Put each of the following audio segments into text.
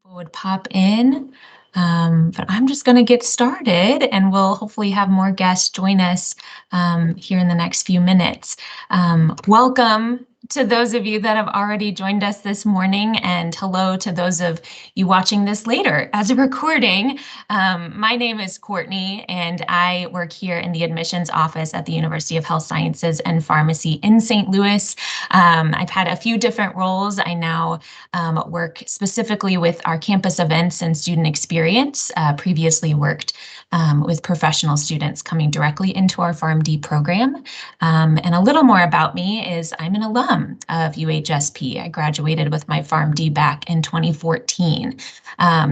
People would pop in, but I'm just going to get started and we'll hopefully have more guests join us here in the next few minutes. Welcome to those of you that have already joined us this morning, and hello to those of you watching this later as a recording. My name is Courtney, and I work here in the admissions office at the University of Health Sciences and Pharmacy in St. Louis. I've had a few different roles. I now work specifically with our campus events and student experience. Previously worked with professional students coming directly into our PharmD program. And a little more about me is I'm an alum of UHSP. I graduated with my PharmD back in 2014.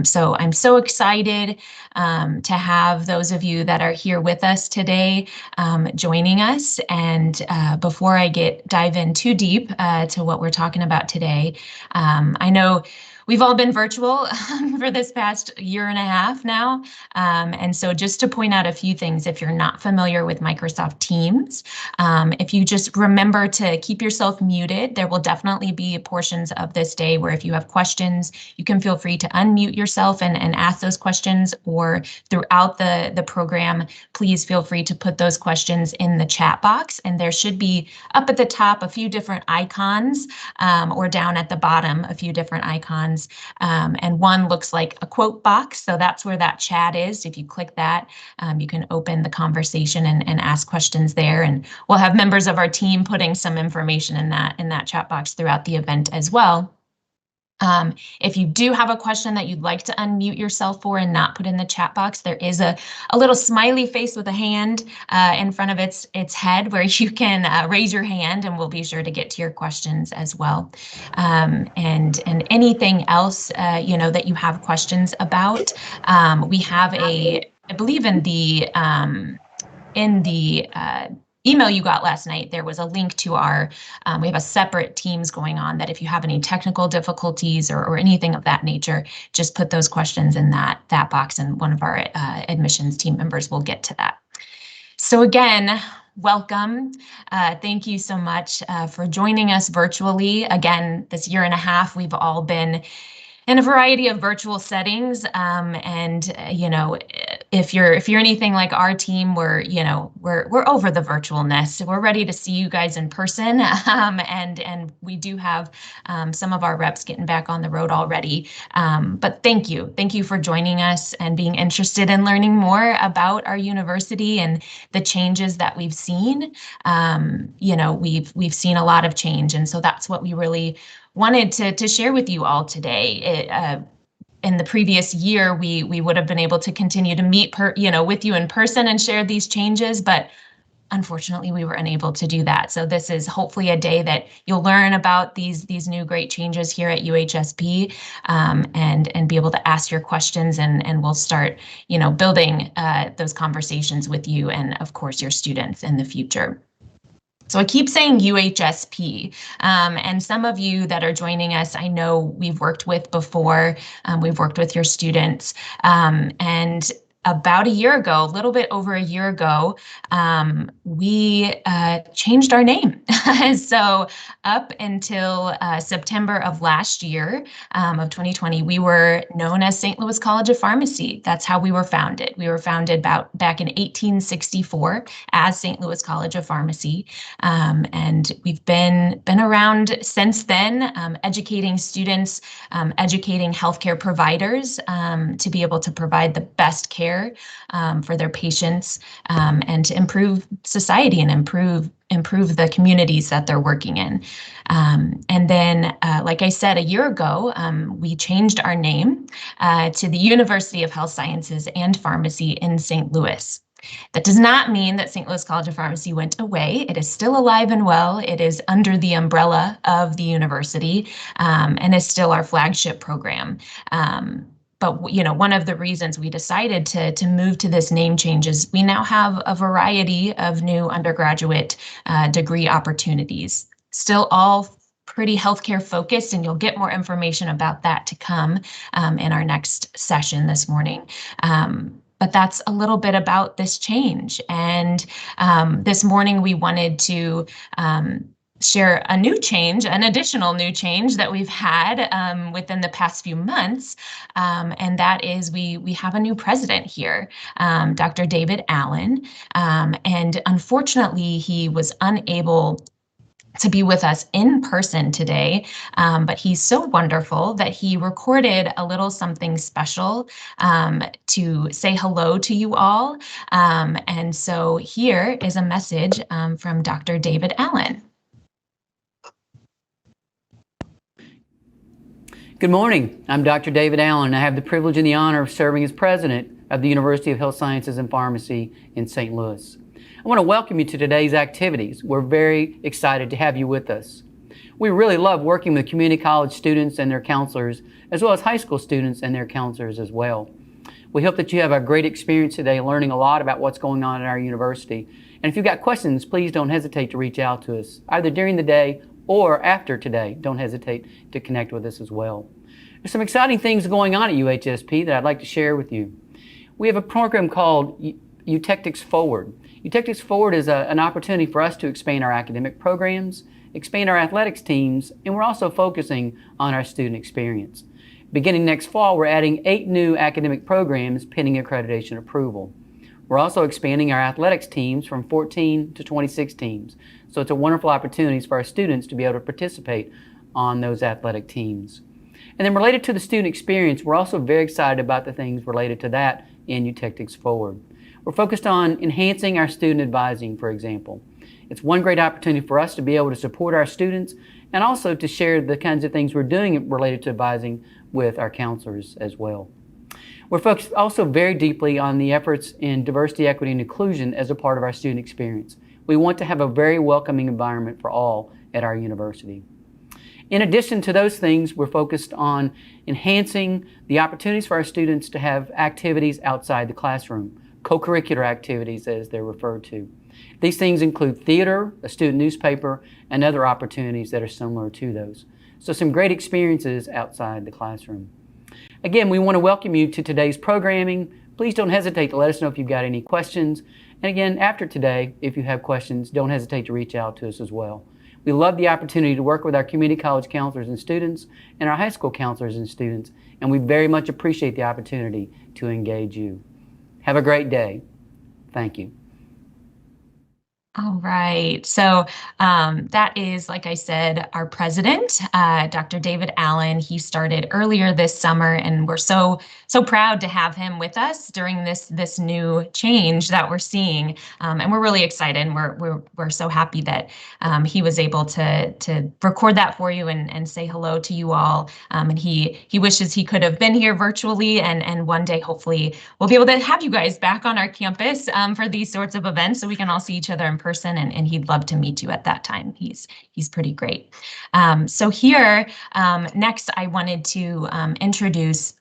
So I'm so excited to have those of you that are here with us today joining us. And before I dive in too deep to what we're talking about today, I know we've all been virtual for this past year and a half now. And so just to point out a few things, if you're not familiar with Microsoft Teams, if you just remember to keep yourself muted, there will definitely be portions of this day where if you have questions, you can feel free to unmute yourself and ask those questions, or throughout the program, please feel free to put those questions in the chat box. And there should be up at the top a few different icons, or down at the bottom a few different icons. And one looks like a quote box. So that's where that chat is. If you click that, you can open the conversation and ask questions there. And we'll have members of our team putting some information in that chat box throughout the event as well. If you do have a question that you'd like to unmute yourself for and not put in the chat box, there is a little smiley face with a hand in front of its head where you can raise your hand, and we'll be sure to get to your questions as well. And anything else that you have questions about, we have I believe in the email you got last night, there was a link to our, we have a separate Teams going on that if you have any technical difficulties or anything of that nature, just put those questions in that box, and one of our admissions team members will get to that. So again, welcome. Thank you so much for joining us virtually. Again, this year and a half, we've all been in a variety of virtual settings, and if you're anything like our team, we're over the virtualness. We're ready to see you guys in person, and we do have some of our reps getting back on the road already. But thank you for joining us and being interested in learning more about our university and the changes that we've seen. We've seen a lot of change, and so that's what we really wanted to share with you all today. In the previous year, we would have been able to continue to meet with you in person and share these changes, but unfortunately we were unable to do that. So this is hopefully a day that you'll learn about these new great changes here at UHSP, and be able to ask your questions, and we'll start building those conversations with you and of course your students in the future. So I keep saying UHSP, and some of you that are joining us, I know we've worked with before. We've worked with your students, and about a year ago, a little bit over a year ago, we changed our name. So up until September of last year, of 2020, we were known as St. Louis College of Pharmacy. That's how we were founded. We were founded back in 1864 as St. Louis College of Pharmacy, and we've been around since then, educating students, educating healthcare providers to be able to provide the best care for their patients, and to improve society and improve the communities that they're working in. And then, like I said, a year ago, we changed our name to the University of Health Sciences and Pharmacy in St. Louis. That does not mean that St. Louis College of Pharmacy went away. It is still alive and well. It is under the umbrella of the university, and is still our flagship program. But one of the reasons we decided to move to this name change is we now have a variety of new undergraduate degree opportunities. Still all pretty healthcare focused, and you'll get more information about that to come in our next session this morning. But that's a little bit about this change. And this morning we wanted to share a new change, an additional new change that we've had within the past few months, and that is we have a new president here, Dr. David Allen, and unfortunately he was unable to be with us in person today, but he's so wonderful that he recorded a little something special to say hello to you all, and so here is a message from Dr. David Allen. Good morning. I'm Dr. David Allen. I have the privilege and the honor of serving as president of the University of Health Sciences and Pharmacy in St. Louis. I want to welcome you to today's activities. We're very excited to have you with us. We really love working with community college students and their counselors, as well as high school students and their counselors as well. We hope that you have a great experience today learning a lot about what's going on at our university. And if you've got questions, please don't hesitate to reach out to us, either during the day or after today. Don't hesitate to connect with us as well. There's some exciting things going on at UHSP that I'd like to share with you. We have a program called UTechtics Forward. UTechtics Forward is an opportunity for us to expand our academic programs, expand our athletics teams, and we're also focusing on our student experience. Beginning next fall, we're adding 8 new academic programs pending accreditation approval. We're also expanding our athletics teams from 14 to 26 teams. So it's a wonderful opportunity for our students to be able to participate on those athletic teams. And then related to the student experience, we're also very excited about the things related to that in UTechtics Forward. We're focused on enhancing our student advising, for example. It's one great opportunity for us to be able to support our students and also to share the kinds of things we're doing related to advising with our counselors as well. We're focused also very deeply on the efforts in diversity, equity, and inclusion as a part of our student experience. We want to have a very welcoming environment for all at our university. In addition to those things, we're focused on enhancing the opportunities for our students to have activities outside the classroom, co-curricular activities as they're referred to. These things include theater, a student newspaper, and other opportunities that are similar to those. So some great experiences outside the classroom. Again, we want to welcome you to today's programming. Please don't hesitate to let us know if you've got any questions. And again, after today, if you have questions, don't hesitate to reach out to us as well. We love the opportunity to work with our community college counselors and students and our high school counselors and students, and we very much appreciate the opportunity to engage you. Have a great day. Thank you. All right. So that is, like I said, our president, Dr. David Allen. He started earlier this summer, and we're so proud to have him with us during this new change that we're seeing. And we're really excited. And we're so happy that he was able to record that for you and say hello to you all. And he wishes he could have been here virtually, and one day hopefully we'll be able to have you guys back on our campus for these sorts of events so we can all see each other in person, and he'd love to meet you at that time. He's pretty great. So here, next I wanted to introduce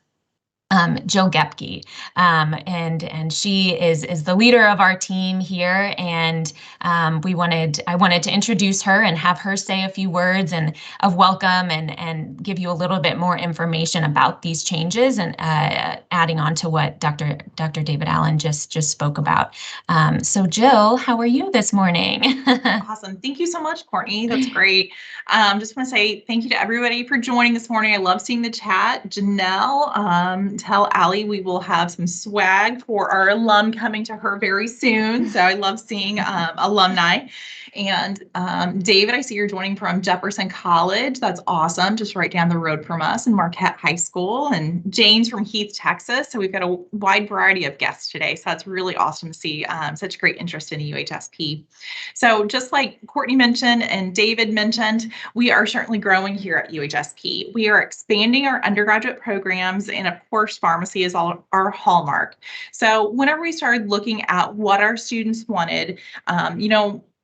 Jill Gepke, and she is the leader of our team here, and I wanted to introduce her and have her say a few words and of welcome and give you a little bit more information about these changes, and adding on to what Dr. David Allen just spoke about. So Jill, how are you this morning? Awesome. Thank you so much, Courtney. That's great. Just want to say thank you to everybody for joining this morning. I love seeing the chat. Janelle, tell Allie we will have some swag for our alum coming to her very soon. So I love seeing alumni. And David, I see you're joining from Jefferson College. That's awesome. Just right down the road from us in Marquette High School. And Jane's from Heath, Texas. So we've got a wide variety of guests today. So that's really awesome to see such great interest in UHSP. So just like Courtney mentioned and David mentioned, we are certainly growing here at UHSP. We are expanding our undergraduate programs, and of course, pharmacy is our hallmark. So whenever we started looking at what our students wanted,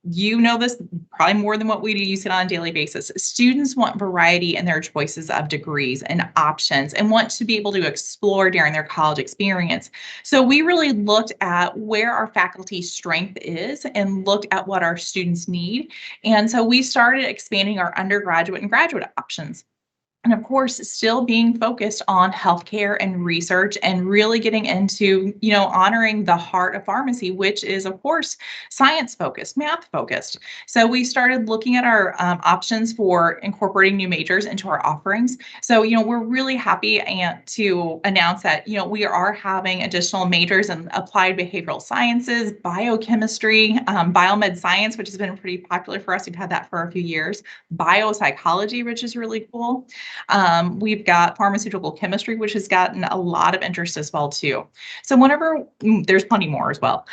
you know this probably more than what we do. You see it on a daily basis. Students want variety in their choices of degrees and options and want to be able to explore during their college experience. So we really looked at where our faculty's strength is and looked at what our students need. And so we started expanding our undergraduate and graduate options. And of course, still being focused on healthcare and research and really getting into, honoring the heart of pharmacy, which is, of course, science focused, math focused. So we started looking at our options for incorporating new majors into our offerings. So, we're really happy to announce that, we are having additional majors in applied behavioral sciences, biochemistry, biomed science, which has been pretty popular for us. We've had that for a few years, biopsychology, which is really cool. We've got pharmaceutical chemistry, which has gotten a lot of interest as well too. So there's plenty more as well.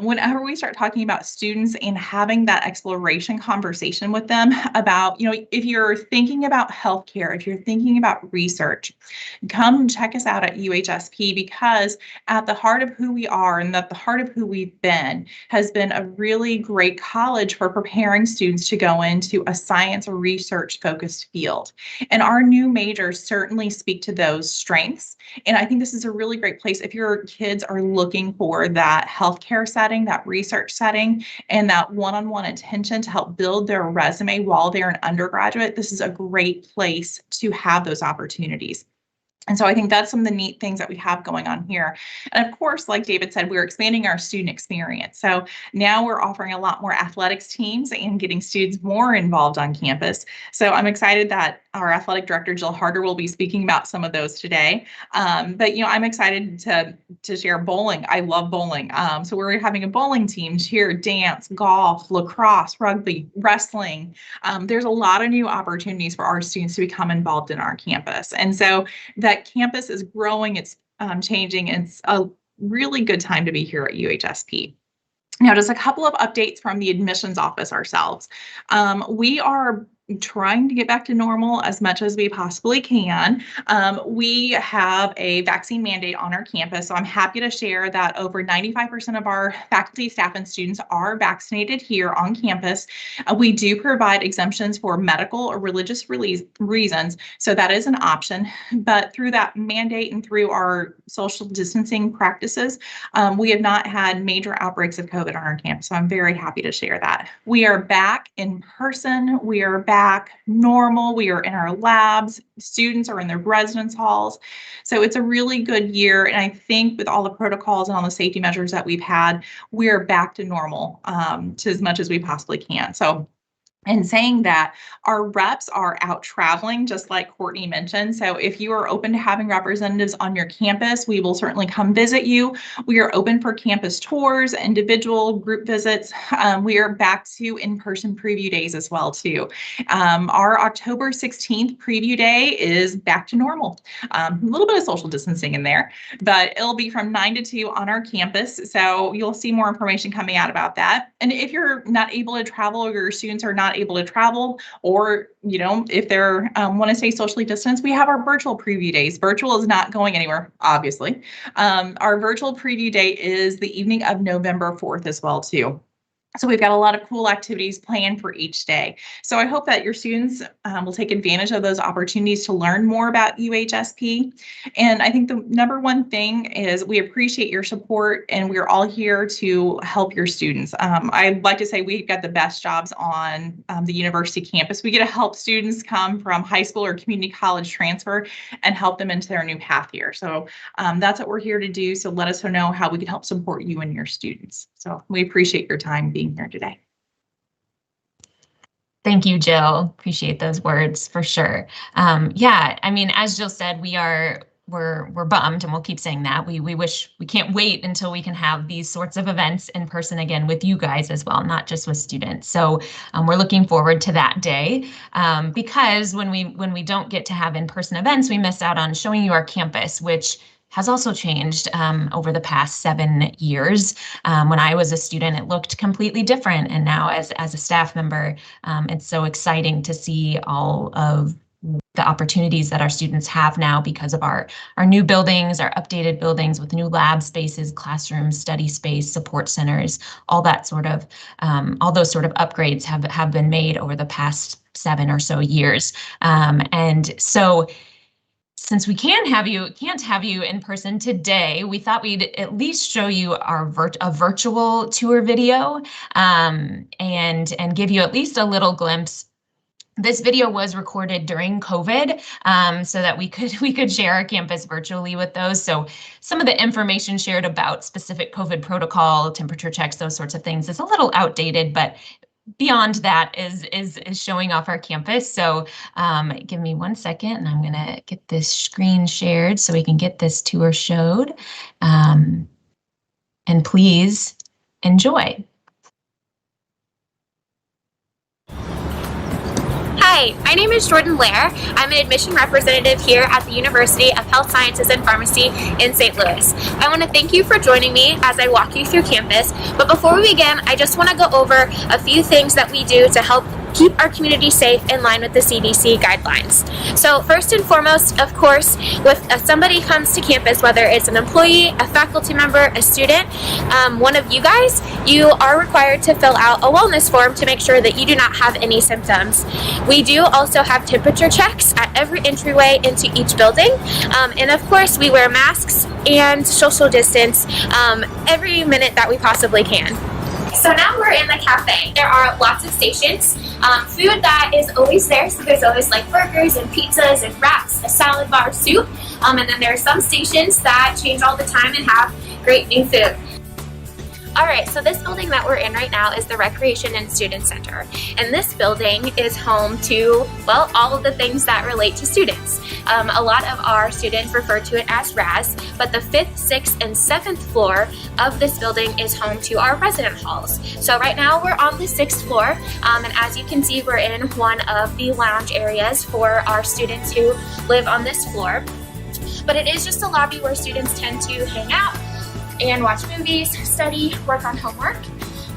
Whenever we start talking about students and having that exploration conversation with them about, if you're thinking about healthcare, if you're thinking about research, come check us out at UHSP, because at the heart of who we are and at the heart of who we've been has been a really great college for preparing students to go into a science or research focused field. And our new majors certainly speak to those strengths. And I think this is a really great place if your kids are looking for that healthcare setting, that research setting, and that one-on-one attention to help build their resume while they're an undergraduate. This is a great place to have those opportunities. And so I think that's some of the neat things that we have going on here. And of course, like David said, we're expanding our student experience. So now we're offering a lot more athletics teams and getting students more involved on campus. So I'm excited that our athletic director, Jill Harder, will be speaking about some of those today. But I'm excited to share bowling. I love bowling. So we're having a bowling team, cheer, dance, golf, lacrosse, rugby, wrestling. There's a lot of new opportunities for our students to become involved in our campus. And so that campus is growing, it's changing, and it's a really good time to be here at UHSP. Now, just a couple of updates from the admissions office ourselves. We are trying to get back to normal as much as we possibly can. We have a vaccine mandate on our campus, so I'm happy to share that over 95% of our faculty, staff, and students are vaccinated here on campus. We do provide exemptions for medical or religious reasons, so that is an option. But through that mandate and through our social distancing practices, we have not had major outbreaks of COVID on our campus, so I'm very happy to share that. We are back in person. We are back normal. We are in our labs. Students are in their residence halls. So it's a really good year. And I think with all the protocols and all the safety measures that we've had, we're back to normal to as much as we possibly can. So in saying that, our reps are out traveling, just like Courtney mentioned. So if you are open to having representatives on your campus, we will certainly come visit you. We are open for campus tours, individual group visits. We are back to in-person preview days as well, too. Our October 16th preview day is back to normal. A little bit of social distancing in there, but it'll be from 9 to 2 on our campus. So you'll see more information coming out about that. And if you're not able to travel or your students are not able to travel, or if they're want to stay socially distanced, we have our virtual preview days. Virtual is not going anywhere, obviously. Our virtual preview day is the evening of November 4th as well too. So we've got a lot of cool activities planned for each day. So I hope that your students will take advantage of those opportunities to learn more about UHSP. And I think the number one thing is we appreciate your support, and we're all here to help your students. I'd like to say we've got the best jobs on the university campus. We get to help students come from high school or community college transfer and help them into their new path here. So that's what we're here to do. So let us know how we can help support you and your students. So we appreciate your time being here today. Thank you, Jill. Appreciate those words for sure. Yeah, I mean, as Jill said, we're bummed, and we'll keep saying that. We can't wait until we can have these sorts of events in person again with you guys as well, not just with students. So we're looking forward to that day, because when we don't get to have in-person events, we miss out on showing you our campus, which has also changed over the past 7 years. When I was a student, it looked completely different. And now as a staff member, it's so exciting to see all of the opportunities that our students have now because of our new buildings, our updated buildings with new lab spaces, classrooms, study space, support centers, all those sort of upgrades have been made over the past 7 or so years. And so since we can't have you in person today, we thought we'd at least show you a virtual tour video, and give you at least a little glimpse This video was recorded during COVID, so that we could share our campus virtually with those. So some of the information shared about specific COVID protocol, temperature checks, those sorts of things is a little outdated, but beyond that is showing off our campus. So give me 1 second, and I'm gonna get this screen shared so we can get this tour showed. And please enjoy. Hi, my name is Jordan Lair. I'm an admission representative here at the University of Health Sciences and Pharmacy in St. Louis. I want to thank you for joining me as I walk you through campus. But before we begin, I just want to go over a few things that we do to help keep our community safe in line with the CDC guidelines. So first and foremost, of course, if somebody comes to campus, whether it's an employee, a faculty member, a student, one of you guys, you are required to fill out a wellness form to make sure that you do not have any symptoms. We do also have temperature checks at every entryway into each building. And of course, we wear masks and social distance every minute that we possibly can. So now we're in the cafe. There are lots of stations. Food that is always there, so there's always like burgers and pizzas and wraps, a salad bar, soup. And then there are some stations that change all the time and have great new food. Alright, so this building that we're in right now is the Recreation and Student Center. And this building is home to, well, all of the things that relate to students. A lot of our students refer to it as RAS, but the 5th, 6th, and 7th floor of this building is home to our resident halls. So right now we're on the 6th floor, and as you can see, we're in one of the lounge areas for our students who live on this floor. But it is just a lobby where students tend to hang out and watch movies, study, work on homework.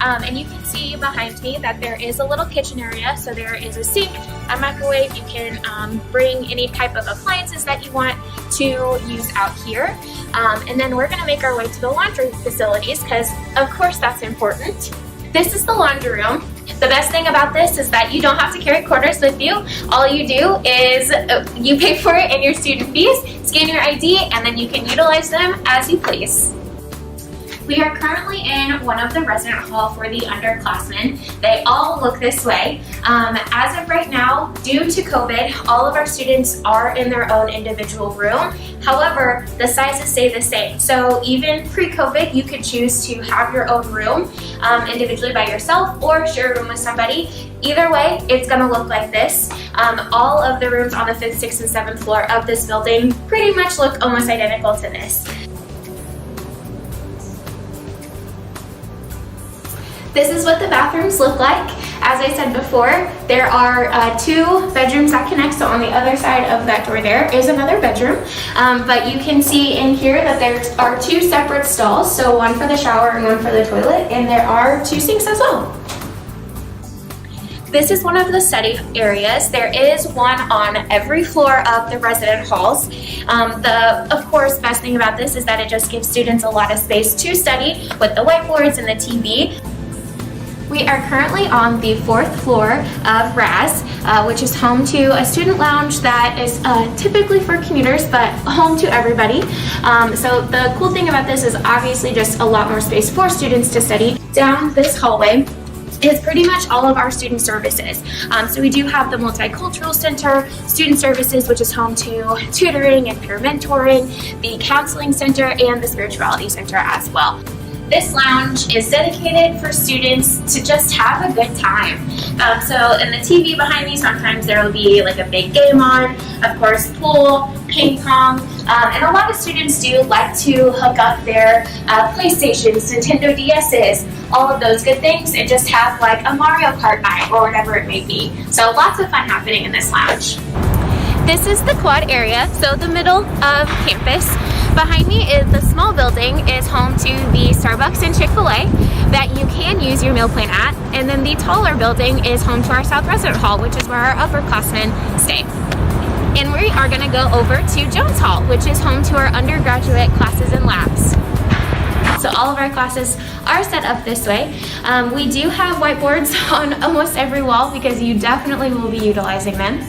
And you can see behind me that there is a little kitchen area. So there is a sink, a microwave. You can bring any type of appliances that you want to use out here. And then we're gonna make our way to the laundry facilities because of course that's important. This is the laundry room. The best thing about this is that you don't have to carry quarters with you. All you do is you pay for it in your student fees, scan your ID, and then you can utilize them as you please. We are currently in one of the resident hall for the underclassmen. They all look this way. As of right now, due to COVID, all of our students are in their own individual room. However, the sizes stay the same. So even pre-COVID, you could choose to have your own room individually by yourself or share a room with somebody. Either way, it's gonna look like this. All of the rooms on the 5th, 6th, and 7th floor of this building pretty much look almost identical to this. This is what the bathrooms look like. As I said before, there are 2 bedrooms that connect, so on the other side of that door there is another bedroom. But you can see in here that there are 2 separate stalls, so one for the shower and one for the toilet, and there are 2 sinks as well. This is one of the study areas. There is one on every floor of the resident halls. Of course, best thing about this is that it just gives students a lot of space to study with the whiteboards and the TV. We are currently on the 4th floor of RAS, which is home to a student lounge that is typically for commuters, but home to everybody. So the cool thing about this is obviously just a lot more space for students to study. Down this hallway is pretty much all of our student services. So we do have the Multicultural Center, Student Services, which is home to tutoring and peer mentoring, the Counseling Center, and the Spirituality Center as well. This lounge is dedicated for students to just have a good time. So in the TV behind me, sometimes there will be like a big game on, of course, pool, ping pong, and a lot of students do like to hook up their PlayStations, Nintendo DS's, all of those good things, and just have like a Mario Kart night or whatever it may be. So lots of fun happening in this lounge. This is the quad area, so the middle of campus. Behind me is the small building is home to the Starbucks and Chick-fil-A that you can use your meal plan at. And then the taller building is home to our South Resident Hall, which is where our upperclassmen stay. And we are gonna go over to Jones Hall, which is home to our undergraduate classes and labs. So all of our classes are set up this way. We do have whiteboards on almost every wall because you definitely will be utilizing them.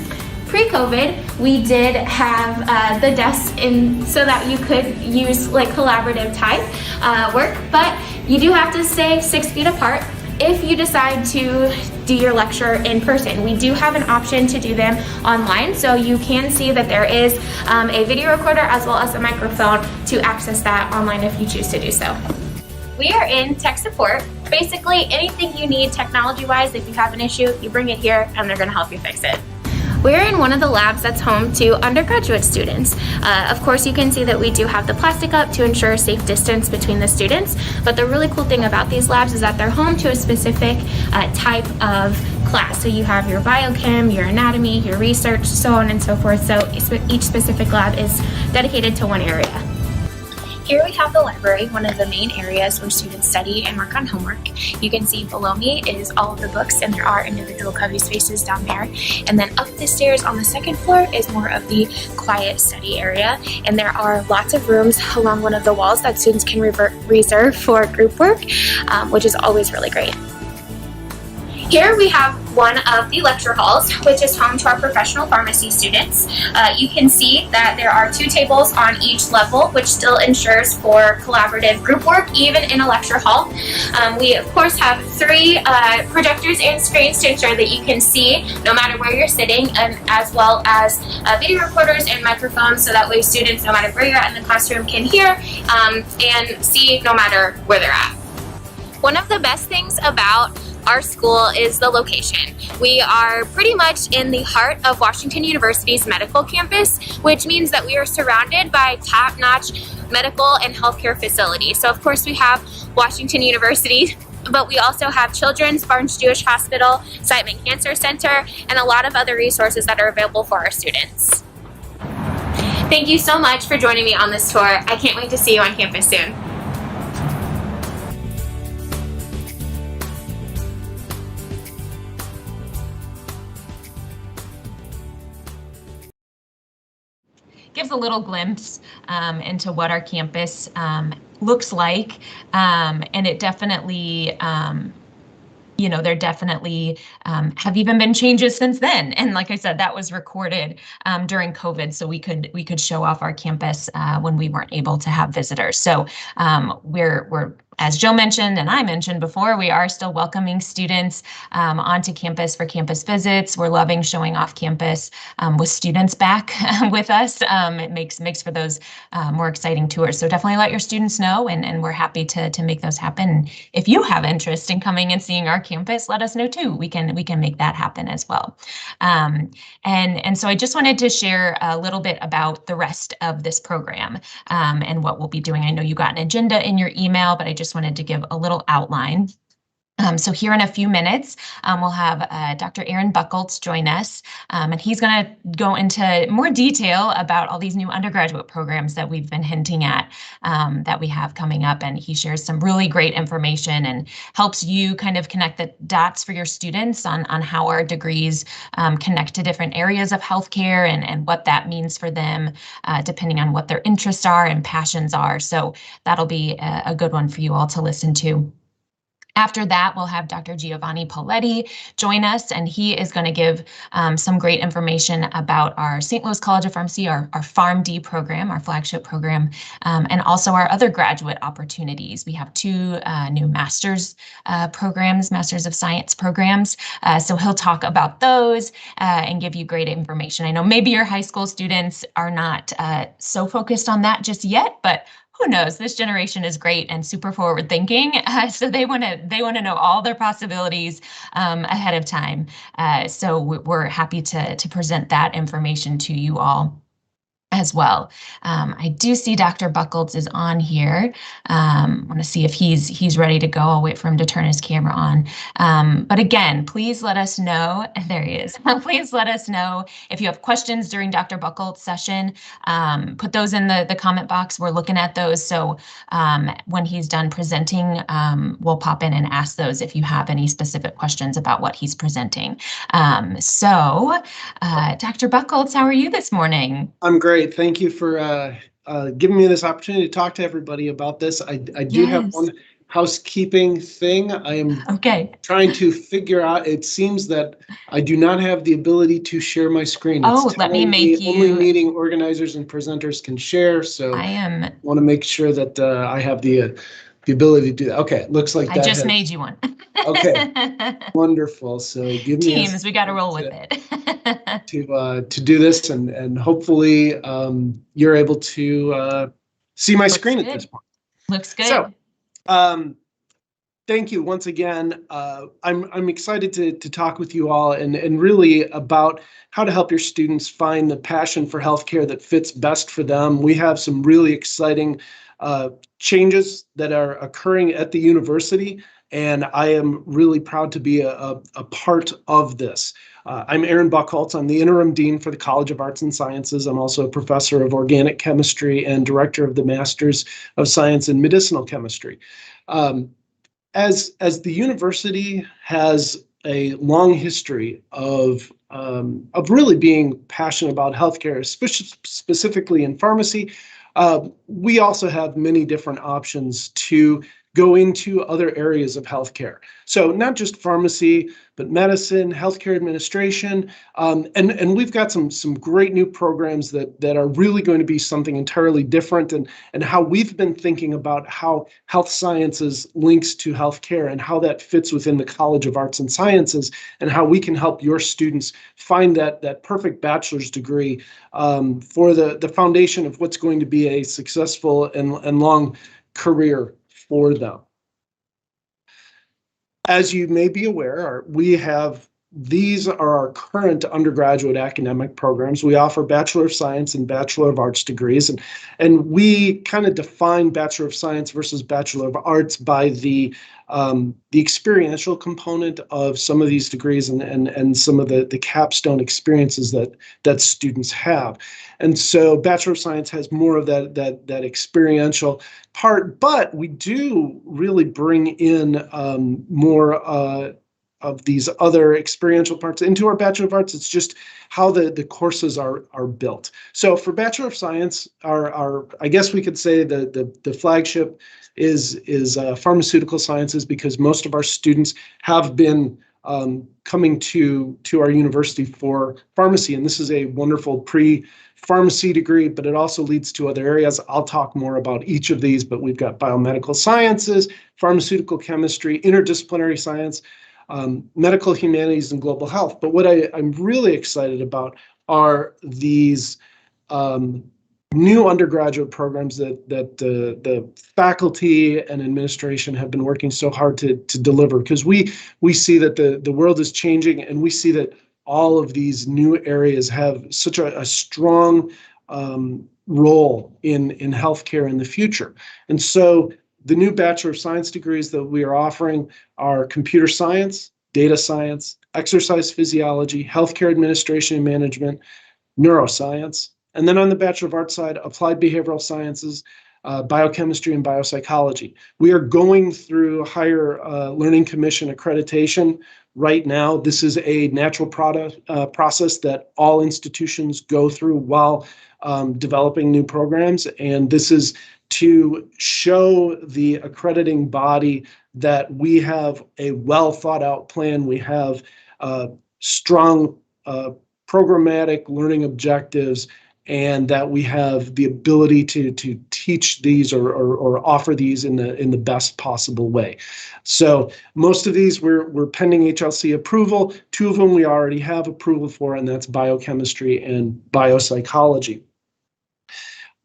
Pre-COVID, we did have the desks in so that you could use like collaborative type work, but you do have to stay 6 feet apart. If you decide to do your lecture in person. We do have an option to do them online, so you can see that there is a video recorder as well as a microphone to access that online if you choose to do so. We are in tech support. Basically, anything you need technology-wise, if you have an issue, you bring it here and they're gonna help you fix it. We're in one of the labs that's home to undergraduate students. Of course, you can see that we do have the plastic up to ensure a safe distance between the students, but the really cool thing about these labs is that they're home to a specific type of class. So you have your biochem, your anatomy, your research, so on and so forth. So each specific lab is dedicated to one area. Here we have the library, one of the main areas where students study and work on homework. You can see below me is all of the books, and there are individual cubby spaces down there. And then up the stairs on the second floor is more of the quiet study area. And there are lots of rooms along one of the walls that students can reserve for group work, which is always really great. Here we have one of the lecture halls, which is home to our professional pharmacy students. You can see that there are 2 tables on each level, which still ensures for collaborative group work, even in a lecture hall. We, of course, have 3 projectors and screens to ensure that you can see no matter where you're sitting, and as well as video recorders and microphones, so that way students, no matter where you're at in the classroom, can hear and see no matter where they're at. One of the best things about our school is the location. We are pretty much in the heart of Washington University's medical campus, which means that we are surrounded by top-notch medical and healthcare facilities. So of course we have Washington University, but we also have Children's, Barnes-Jewish Hospital, Siteman Cancer Center, and a lot of other resources that are available for our students. Thank you so much for joining me on this tour. I can't wait to see you on campus soon. Gives a little glimpse into what our campus looks like, and it definitely, there definitely have even been changes since then. And like I said, that was recorded during COVID, so we could show off our campus when we weren't able to have visitors. So we're as Joe mentioned and I mentioned before, we are still welcoming students onto campus for campus visits. We're loving showing off campus with students back with us. It makes for those more exciting tours. So definitely let your students know, and we're happy to make those happen. If you have interest in coming and seeing our campus, let us know too. We can make that happen as well. And so I just wanted to share a little bit about the rest of this program and what we'll be doing. I know you got an agenda in your email, but I just wanted to give a little outline. So here in a few minutes, we'll have Dr. Aaron Buckholtz join us, and he's going to go into more detail about all these new undergraduate programs that we've been hinting at that we have coming up. And he shares some really great information and helps you kind of connect the dots for your students on how our degrees connect to different areas of healthcare and what that means for them, depending on what their interests are and passions are. So that'll be a good one for you all to listen to. After that, we'll have Dr. Giovanni Pauletti join us, and he is going to give some great information about our St. Louis College of Pharmacy, our PharmD program, our flagship program, and also our other graduate opportunities. We have 2 new master's programs, Masters of Science programs. So he'll talk about those and give you great information. I know maybe your high school students are not so focused on that just yet, but who knows? This generation is great and super forward thinking, so they want to know all their possibilities ahead of time. So we're happy to present that information to you all as well. I do see Dr. Buckholtz is on here. I want to see if he's ready to go. I'll wait for him to turn his camera on. But again, please let us know. There he is. Please let us know if you have questions during Dr. Buckholtz's session. Put those in the comment box. We're looking at those. So when he's done presenting, we'll pop in and ask those if you have any specific questions about what he's presenting. So Dr. Buckholtz, how are you this morning? I'm great. Thank you for giving me this opportunity to talk to everybody about this. I do have one housekeeping thing. I am trying to figure out, it seems that I do not have the ability to share my screen. Let me make you. Only meeting organizers and presenters can share. So I want to make sure that I have the the ability to do that. Okay, looks like I just made you one. Okay, wonderful. So give me Teams, we got to roll with it. to do this, and hopefully you're able to see my screen at this point. Looks good. So, thank you once again. I'm excited to talk with you all and really about how to help your students find the passion for healthcare that fits best for them. We have some really exciting changes that are occurring at the university, and I am really proud to be a part of this. I'm Aaron Buchholz. I'm the interim dean for the College of Arts and Sciences. I'm also a professor of organic chemistry and director of the Masters of Science in Medicinal Chemistry. As the university has a long history of really being passionate about healthcare, specifically in pharmacy, we also have many different options to go into other areas of healthcare. So not just pharmacy, but medicine, healthcare administration, and we've got some great new programs that are really going to be something entirely different, and how we've been thinking about how health sciences links to healthcare and how that fits within the College of Arts and Sciences, and how we can help your students find that perfect bachelor's degree for the foundation of what's going to be a successful and long career for them. As you may be aware, these are our current undergraduate academic programs. We offer Bachelor of Science and Bachelor of Arts degrees, and we kind of define Bachelor of Science versus Bachelor of Arts by the experiential component of some of these degrees and some of the capstone experiences that students have. And so Bachelor of Science has more of that experiential part, but we do really bring in more of these other experiential parts into our Bachelor of Arts. It's just how the courses are built. So for Bachelor of Science, our I guess we could say the flagship is pharmaceutical sciences, because most of our students have been coming to our university for pharmacy, and this is a wonderful pre-pharmacy degree, but it also leads to other areas. I'll talk more about each of these, but we've got biomedical sciences, pharmaceutical chemistry, interdisciplinary science, medical humanities, and global health. But what I'm really excited about are these new undergraduate programs that the faculty and administration have been working so hard to deliver, because we see that the world is changing, and we see that all of these new areas have such a strong role in healthcare in the future. And so the new Bachelor of Science degrees that we are offering are computer science, data science, exercise physiology, healthcare administration and management, neuroscience. And then on the Bachelor of Arts side, applied behavioral sciences, biochemistry, and biopsychology. We are going through Higher Learning Commission accreditation right now. This is a natural process that all institutions go through while developing new programs. And this is to show the accrediting body that we have a well thought out plan. We have strong programmatic learning objectives, and that we have the ability to teach these or offer these in the best possible way. So most of these we're pending HLC approval. 2 of them we already have approval for, and that's biochemistry and biopsychology.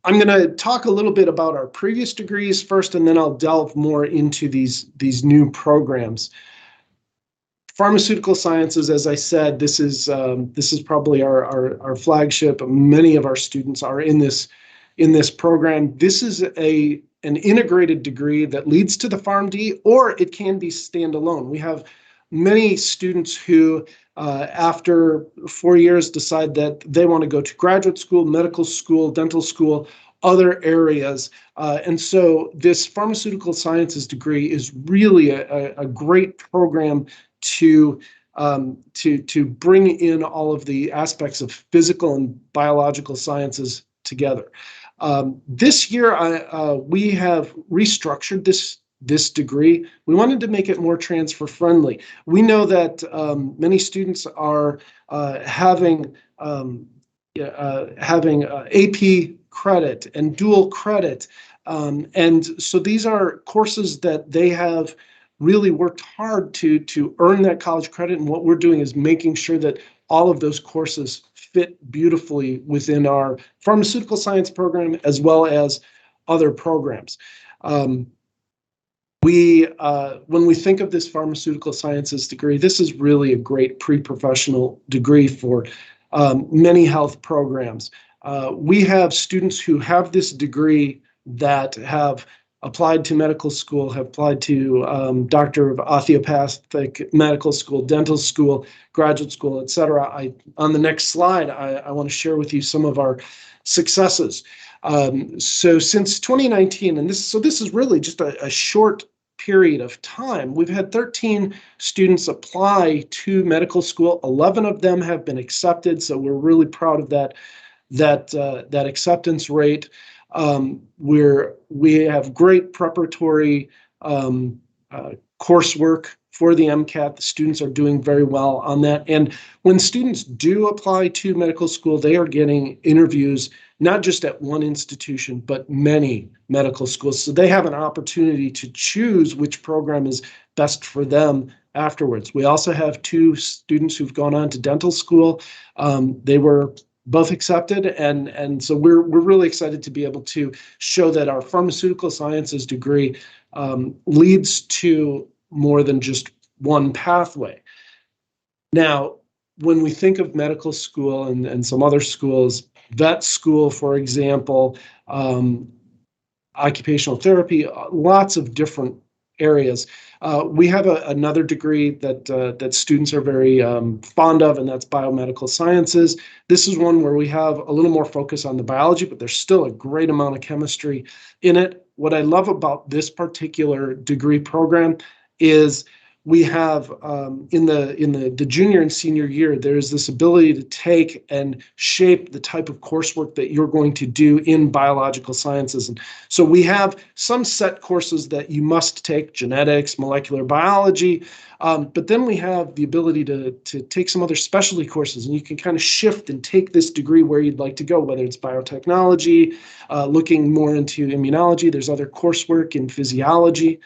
I'm going to talk a little bit about our previous degrees first, and then I'll delve more into these new programs. Pharmaceutical sciences, as I said, this is probably our flagship. Many of our students are in this program. This is an integrated degree that leads to the PharmD, or it can be standalone. We have many students who, after 4 years, decide that they want to go to graduate school, medical school, dental school, other areas. And so this pharmaceutical sciences degree is really a great program to bring in all of the aspects of physical and biological sciences together. This year, we have restructured this degree. We wanted to make it more transfer friendly. We know that many students are having AP credit and dual credit And so these are courses that they have really worked hard to earn that college credit. And what we're doing is making sure that all of those courses fit beautifully within our pharmaceutical science program as well as other programs. When we think of this pharmaceutical sciences degree, this is really a great pre-professional degree for many health programs. We have students who have this degree that have applied to medical school, have applied to doctor of osteopathic medical school, dental school, graduate school, et cetera. On the next slide, I want to share with you some of our successes. So since 2019, and this is really just a short period of time, we've had 13 students apply to medical school. 11 of them have been accepted, so we're really proud of that acceptance rate. We have great preparatory coursework for the MCAT. The students are doing very well on that. And when students do apply to medical school, they are getting interviews, not just at one institution, but many medical schools. So they have an opportunity to choose which program is best for them afterwards. We also have 2 students who've gone on to dental school. They were both accepted, and so we're really excited to be able to show that our pharmaceutical sciences degree leads to more than just one pathway. Now, when we think of medical school and some other schools, vet school, for example, occupational therapy, lots of different areas. We have another degree that students are very fond of, and that's biomedical sciences. This is one where we have a little more focus on the biology, but there's still a great amount of chemistry in it. What I love about this particular degree program is we have in the junior and senior year, there's this ability to take and shape the type of coursework that you're going to do in biological sciences. And so we have some set courses that you must take: genetics, molecular biology, but then we have the ability to take some other specialty courses, and you can kind of shift and take this degree where you'd like to go, whether it's biotechnology, looking more into immunology. There's other coursework in physiology,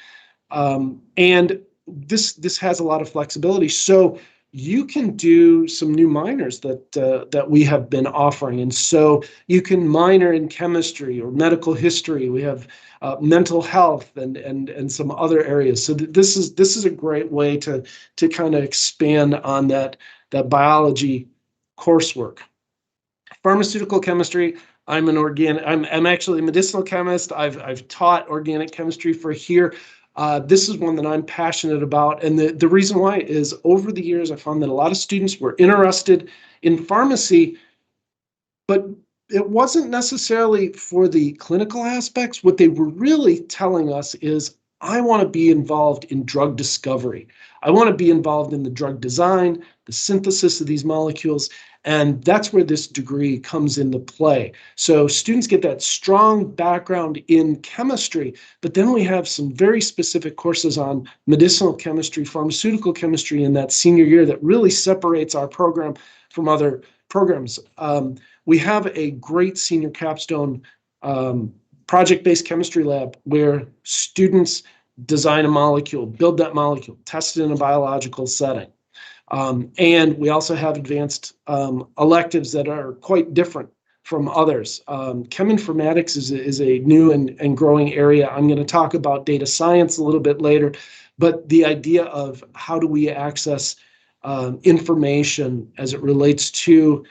and this has a lot of flexibility. So you can do some new minors that we have been offering. And so you can minor in chemistry or medical history. We have mental health and some other areas. So this is a great way to kind of expand on that biology coursework. Pharmaceutical chemistry. I'm actually a medicinal chemist. I've taught organic chemistry for here. This is one that I'm passionate about, and the reason why is over the years I found that a lot of students were interested in pharmacy, but it wasn't necessarily for the clinical aspects. What they were really telling us is, I want to be involved in drug discovery. I want to be involved in the drug design, the synthesis of these molecules, and that's where this degree comes into play. So students get that strong background in chemistry, but then we have some very specific courses on medicinal chemistry, pharmaceutical chemistry in that senior year that really separates our program from other programs. We have a great senior capstone project-based chemistry lab where students design a molecule, build that molecule, test it in a biological setting. And we also have advanced electives that are quite different from others. Cheminformatics is a new and growing area. I'm going to talk about data science a little bit later, but the idea of how do we access information as it relates to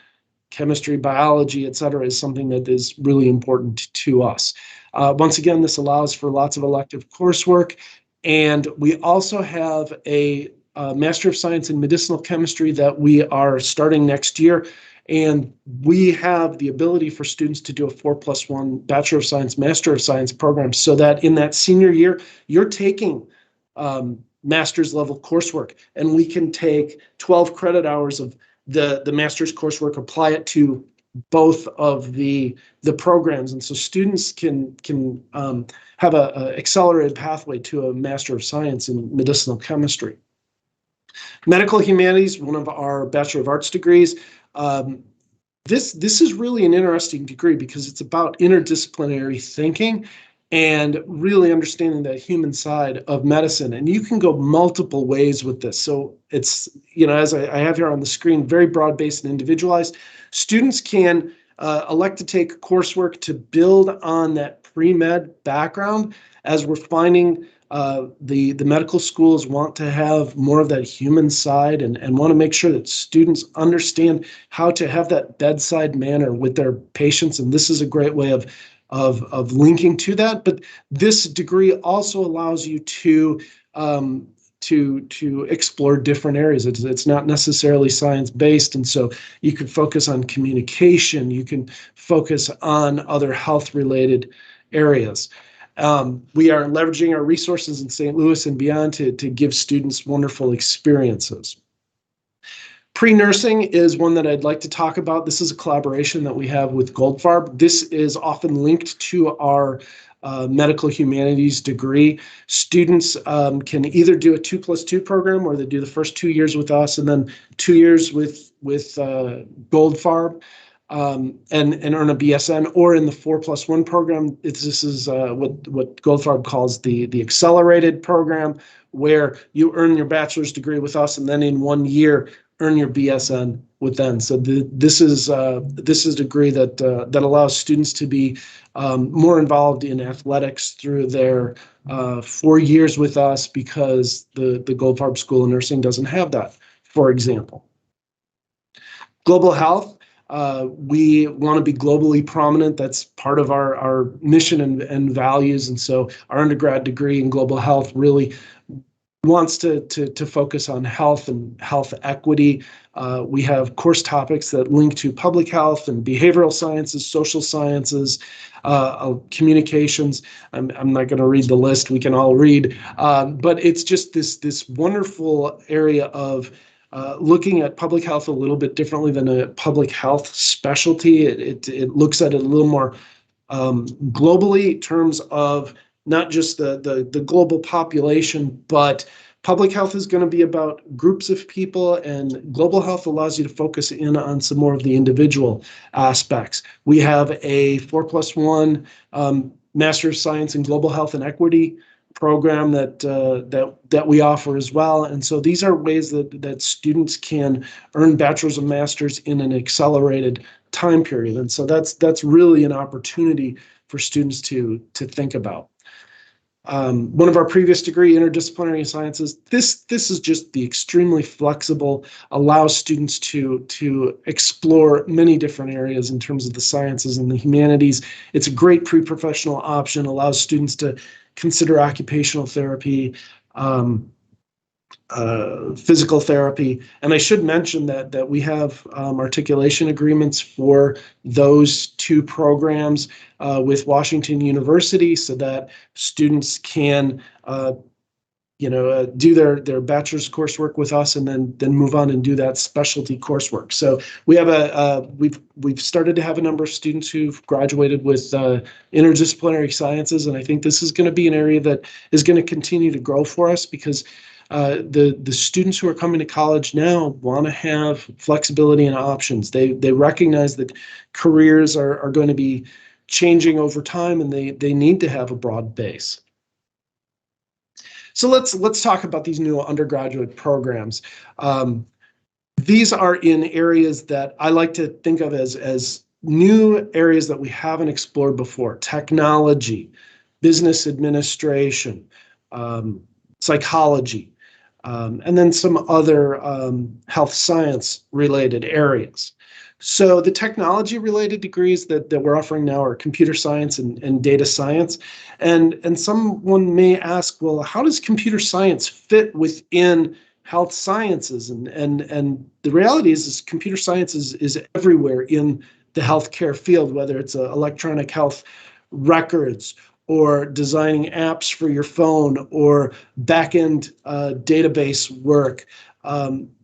chemistry, biology, et cetera, is something that is really important to us. Once again, this allows for lots of elective coursework, and we also have a Master of Science in Medicinal Chemistry that we are starting next year, and we have the ability for students to do a 4+1 Bachelor of Science, Master of Science program, so that in that senior year, you're taking master's level coursework, and we can take 12 credit hours of the master's coursework, apply it to both of the programs, and so students can have a accelerated pathway to a Master of Science in Medicinal Chemistry. Medical Humanities, one of our Bachelor of Arts degrees. This is really an interesting degree because it's about interdisciplinary thinking, and really understanding that human side of medicine. And you can go multiple ways with this. So it's, as I have here on the screen, very broad-based and individualized. Students can elect to take coursework to build on that pre-med background, as we're finding the medical schools want to have more of that human side and want to make sure that students understand how to have that bedside manner with their patients. And this is a great way of linking to that. But this degree also allows you to explore different areas. It's not necessarily science-based, and so you can focus on communication, you can focus on other health-related areas. We are leveraging our resources in St. Louis and beyond to give students wonderful experiences. Pre-nursing is one that I'd like to talk about. This is a collaboration that we have with Goldfarb. This is often linked to our medical humanities degree. Students can either do a 2+2 program, or they do the first 2 years with us and then 2 years with Goldfarb and earn a BSN, or in the 4+1 program. This is what Goldfarb calls the accelerated program, where you earn your bachelor's degree with us and then in 1 year earn your BSN with them. So this is a degree that allows students to be more involved in athletics through their 4 years with us, because the Goldfarb School of Nursing doesn't have that, for example. Global health. We want to be globally prominent. That's part of our mission and values. And so our undergrad degree in global health really wants to focus on health and health equity. We have course topics that link to public health and behavioral sciences, social sciences, communications. I'm not going to read the list. We can all read, but it's just this wonderful area of looking at public health a little bit differently than a public health specialty. It looks at it a little more globally, in terms of not just the global population, but public health is going to be about groups of people, and global health allows you to focus in on some more of the individual aspects. We have a 4+1 Master of Science in Global Health and Equity program that we offer as well. And so these are ways that students can earn bachelor's and master's in an accelerated time period. And so that's really an opportunity for students to think about. One of our previous degree, interdisciplinary sciences, this is just the extremely flexible, allows students to explore many different areas in terms of the sciences and the humanities. It's a great pre-professional option, allows students to consider occupational therapy, physical therapy. And I should mention that we have articulation agreements for those two programs with Washington University, so that students can do their bachelor's coursework with us and then move on and do that specialty coursework. So we have we've started to have a number of students who've graduated with interdisciplinary sciences, and I think this is going to be an area that is going to continue to grow for us, because the students who are coming to college now want to have flexibility and options. They recognize that careers are going to be changing over time, and they need to have a broad base. So let's talk about these new undergraduate programs. These are in areas that I like to think of as new areas that we haven't explored before: technology, business administration, psychology, and then some other health science related areas. So the technology related degrees that we're offering now are computer science and data science. And someone may ask, well, how does computer science fit within health sciences? And the reality is computer science is everywhere in the healthcare field, whether it's electronic health records, or designing apps for your phone, or back-end database work.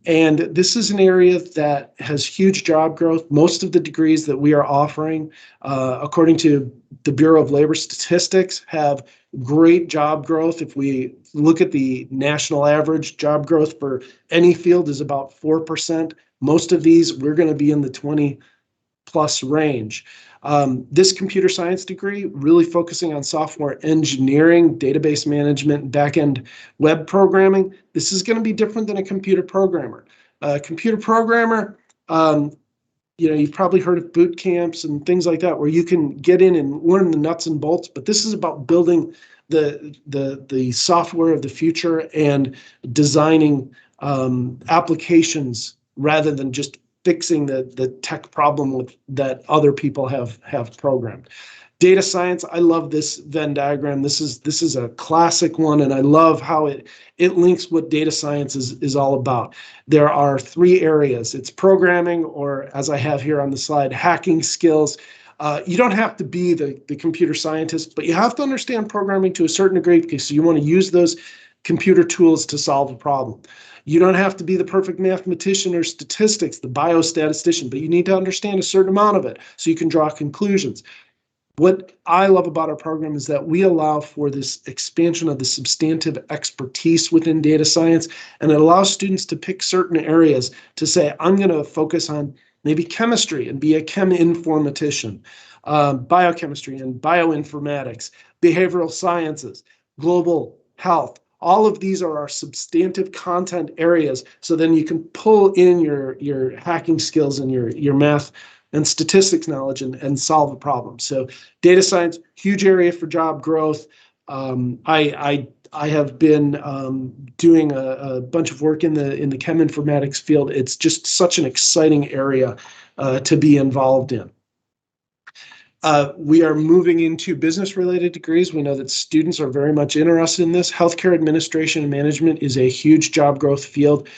And this is an area that has huge job growth. Most of the degrees that we are offering, according to the Bureau of Labor Statistics, have great job growth. If we look at the national average, job growth for any field is about 4%. Most of these, we're going to be in the 20+ plus range. This computer science degree, really focusing on software engineering, database management, back-end web programming. This is going to be different than a computer programmer. Computer programmer, you've probably heard of boot camps and things like that, where you can get in and learn the nuts and bolts, but this is about building the software of the future and designing applications rather than just fixing the tech problem that other people have programmed. Data science, I love this Venn diagram. This is a classic one, and I love how it links what data science is all about. There are 3 areas. It's programming, or as I have here on the slide, hacking skills. You don't have to be the computer scientist, but you have to understand programming to a certain degree because you want to use those computer tools to solve a problem. You don't have to be the perfect mathematician or statistics, the biostatistician, but you need to understand a certain amount of it so you can draw conclusions. What I love about our program is that we allow for this expansion of the substantive expertise within data science, and it allows students to pick certain areas to say, I'm going to focus on maybe chemistry and be a chem-informatician, biochemistry and bioinformatics, behavioral sciences, global health. All of these are our substantive content areas, so then you can pull in your hacking skills and your math and statistics knowledge and solve a problem. So data science, huge area for job growth. I have been doing a bunch of work in the chem informatics field. It's just such an exciting area to be involved in. We are moving into business-related degrees. We know that students are very much interested in this. Healthcare administration and management is a huge job growth field.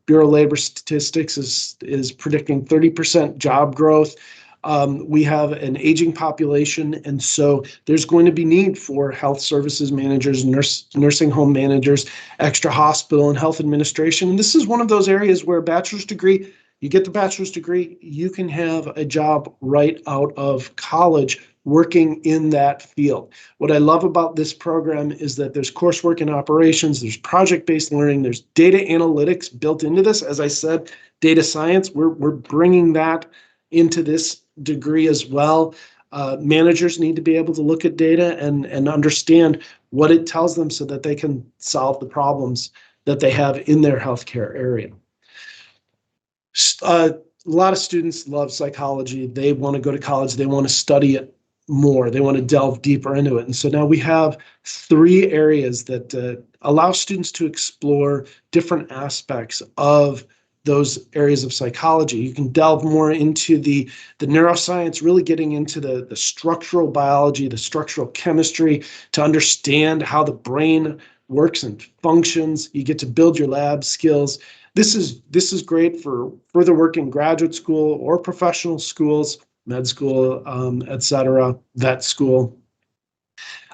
Bureau of Labor Statistics is predicting 30% job growth. We have an aging population, and so there's going to be need for health services managers, nursing home managers, extra hospital and health administration. And this is one of those areas where a bachelor's degree, you get the bachelor's degree, you can have a job right out of college working in that field. What I love about this program is that there's coursework in operations, there's project-based learning, there's data analytics built into this. As I said, data science, we're bringing that into this degree as well. Managers need to be able to look at data and understand what it tells them so that they can solve the problems that they have in their healthcare area. A lot of students love psychology. They want to go to college. They want to study it more. They want to delve deeper into it. And so now we have 3 areas that allow students to explore different aspects of those areas of psychology. You can delve more into the neuroscience, really getting into the structural biology, the structural chemistry to understand how the brain works and functions. You get to build your lab skills. This is great for further work in graduate school or professional schools, med school, etc., vet school.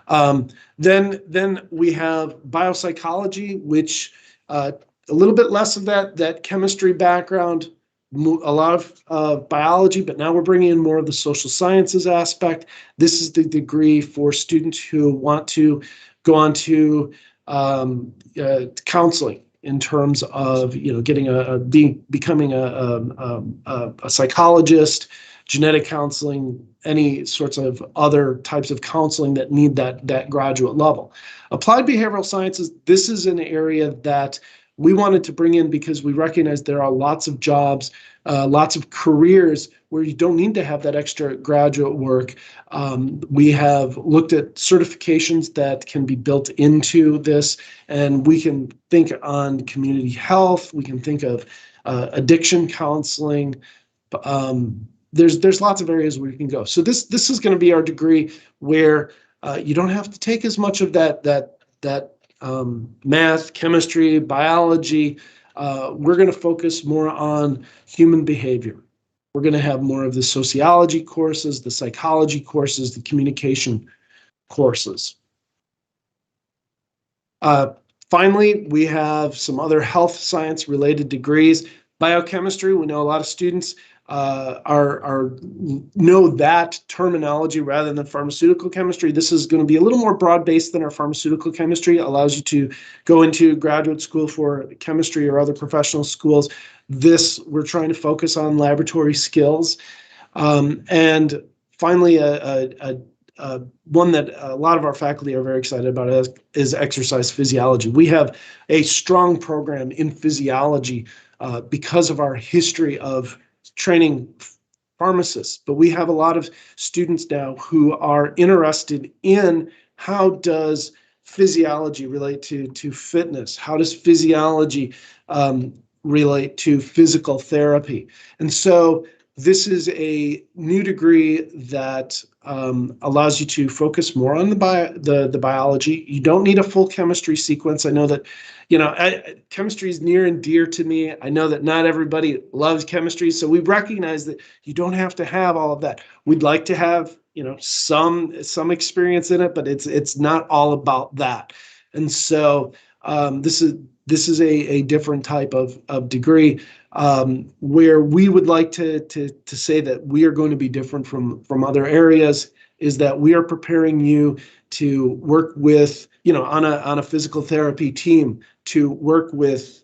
Then we have biopsychology, which a little bit less of that chemistry background, a lot of biology, but now we're bringing in more of the social sciences aspect. This is the degree for students who want to go on to counseling in terms of becoming a psychologist, genetic counseling, any sorts of other types of counseling that need that graduate level. Applied behavioral sciences, this is an area that we wanted to bring in because we recognize there are lots of jobs, lots of careers where you don't need to have that extra graduate work. We have looked at certifications that can be built into this, and we can think on community health. We can think of addiction counseling. There's lots of areas where you can go. So this is going to be our degree where you don't have to take as much of that math, chemistry, biology. We're going to focus more on human behavior. We're going to have more of the sociology courses, the psychology courses, the communication courses. Finally, we have some other health science related degrees. Biochemistry, we know a lot of students know that terminology rather than pharmaceutical chemistry. This is going to be a little more broad-based than our pharmaceutical chemistry. It allows you to go into graduate school for chemistry or other professional schools. We're trying to focus on laboratory skills. And finally, one that a lot of our faculty are very excited about is exercise physiology. We have a strong program in physiology because of our history of training pharmacists, but we have a lot of students now who are interested in how does physiology relate to fitness? How does physiology relate to physical therapy? And so this is a new degree that allows you to focus more on the biology. You don't need a full chemistry sequence. I know that, chemistry is near and dear to me. I know that not everybody loves chemistry, so we recognize that you don't have to have all of that. We'd like to have, some experience in it, but it's not all about that. And so this is a different type of degree. Where we would like to say that we are going to be different from other areas is that we are preparing you to work with, on a physical therapy team, to work with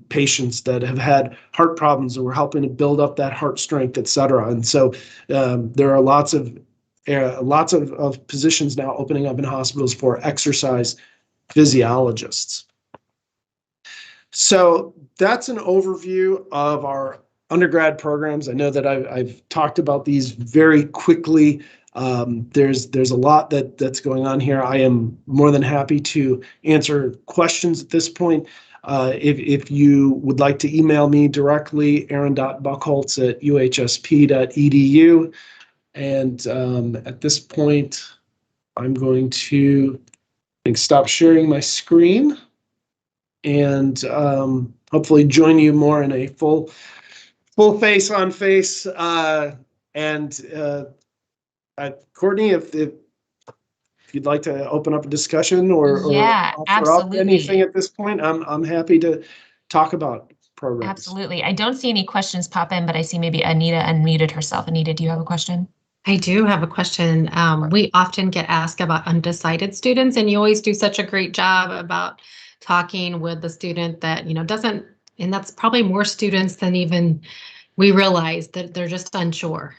patients that have had heart problems, and we're helping to build up that heart strength, et cetera. And so there are lots of positions now opening up in hospitals for exercise physiologists. So that's an overview of our undergrad programs. I know that I've talked about these very quickly. There's a lot that's going on here. I am more than happy to answer questions at this point. If you would like to email me directly, aaron.buckholtz@uhsp.edu. And at this point, I'm going to stop sharing my screen and hopefully join you more in a full face on face. Courtney, if you'd like to open up a discussion or offer absolutely. up anything at this point, I'm happy to talk about programs. Absolutely. I don't see any questions pop in, but I see maybe Anita unmuted herself. Anita, do you have a question? I do have a question. We often get asked about undecided students, and you always do such a great job about talking with the student that, doesn't, and that's probably more students than even we realize, that they're just unsure.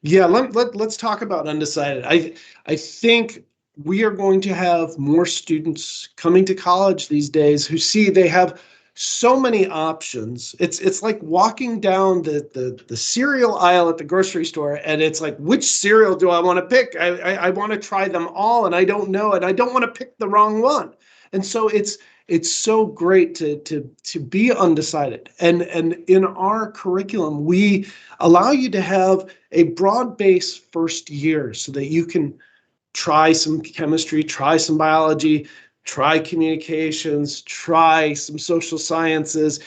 Yeah, let's talk about undecided. I think we are going to have more students coming to college these days who see they have so many options. It's like walking down the cereal aisle at the grocery store, and it's like, which cereal do I want to pick? I want to try them all, and I don't know, and I don't want to pick the wrong one. And so it's so great to be undecided. And in our curriculum, we allow you to have a broad-based first year so that you can try some chemistry, try some biology, try communications, try some social sciences,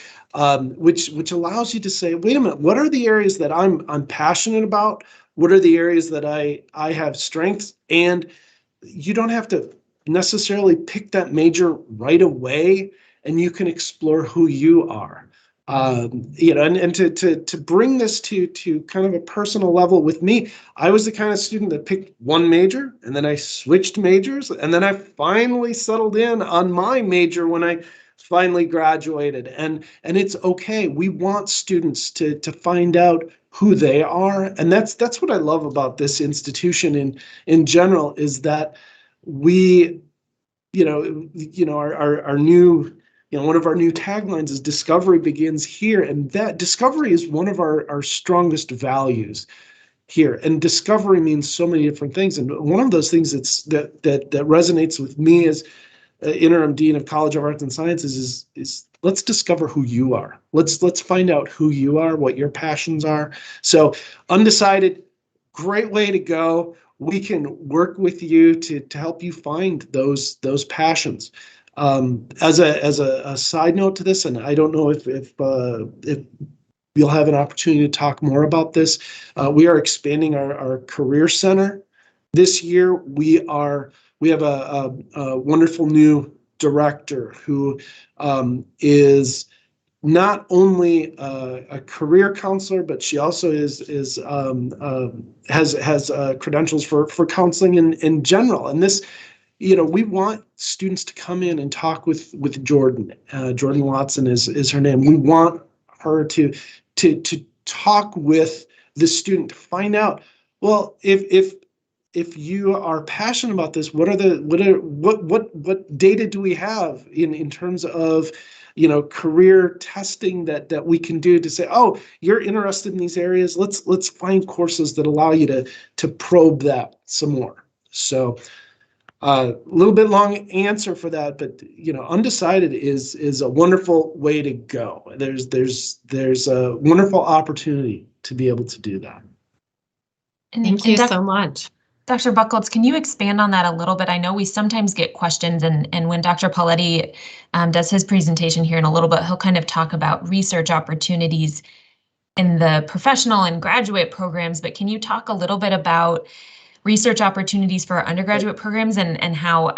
which allows you to say, wait a minute, what are the areas that I'm passionate about? What are the areas that I have strengths? And you don't have to necessarily pick that major right away, and you can explore who you are. And to bring this to kind of a personal level with me, I was the kind of student that picked one major, and then I switched majors, and then I finally settled in on my major when I finally graduated. And it's okay. We want students to find out who they are, and that's what I love about this institution in general, is that we, our new. One of our new taglines is discovery begins here, and that discovery is one of our strongest values here. And discovery means so many different things. And one of those things that resonates with me as interim dean of College of Arts and Sciences is let's discover who you are. Let's find out who you are, what your passions are. So undecided, great way to go. We can work with you to help you find those passions. As a side note to this, and I don't know if you'll have an opportunity to talk more about this, we are expanding our career center this year. We have a wonderful new director who is not only a career counselor, but she also has credentials for counseling in general. And this, we want students to come in and talk with Jordan. Jordan Watson is her name. We want her to talk with the student to find out, well, if you are passionate about this, what data do we have in terms of, career testing that we can do to say, oh, you're interested in these areas. Let's find courses that allow you to probe that some more. So a little bit long answer for that, but undecided is a wonderful way to go. There's a wonderful opportunity to be able to do that. Thank you so much. Dr. Buchholz, can you expand on that a little bit? I know we sometimes get questions, and when Dr. Pauletti does his presentation here in a little bit, he'll kind of talk about research opportunities in the professional and graduate programs, but can you talk a little bit about research opportunities for our undergraduate programs and how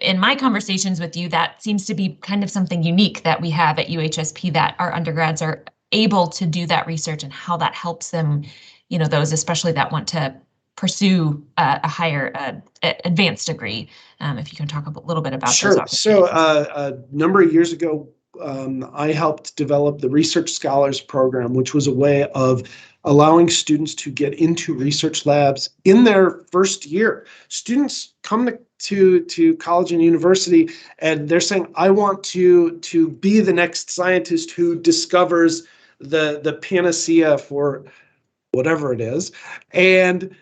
in my conversations with you, that seems to be kind of something unique that we have at UHSP, that our undergrads are able to do that research and how that helps them, those especially that want to pursue a higher advanced degree. If you can talk a little bit about Sure. those. So a number of years ago, I helped develop the Research Scholars Program, which was a way of allowing students to get into research labs in their first year. Students come to college and university and they're saying, I want to be the next scientist who discovers the panacea for whatever it is. And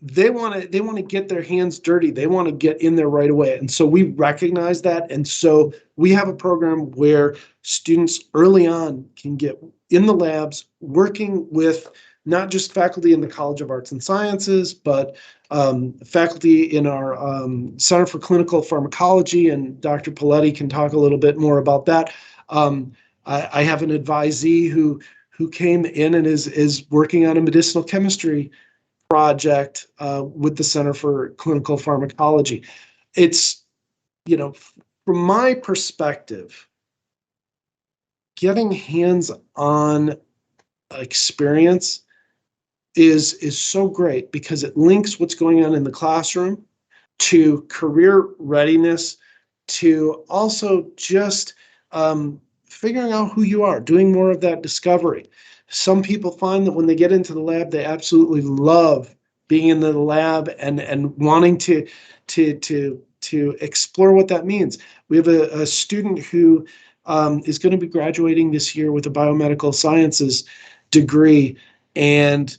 they want to get their hands dirty. They want to get in there right away. And so we recognize that. And so we have a program where students early on can get in the labs working with not just faculty in the College of Arts and Sciences, but faculty in our Center for Clinical Pharmacology, and Dr. Pauletti can talk a little bit more about that. I have an advisee who came in and is working on a medicinal chemistry project with the Center for Clinical Pharmacology. It's, from my perspective, getting hands-on experience is so great because it links what's going on in the classroom to career readiness, to also just figuring out who you are, doing more of that discovery. Some people find that when they get into the lab, they absolutely love being in the lab and wanting to explore what that means. We have a student who is going to be graduating this year with a biomedical sciences degree, and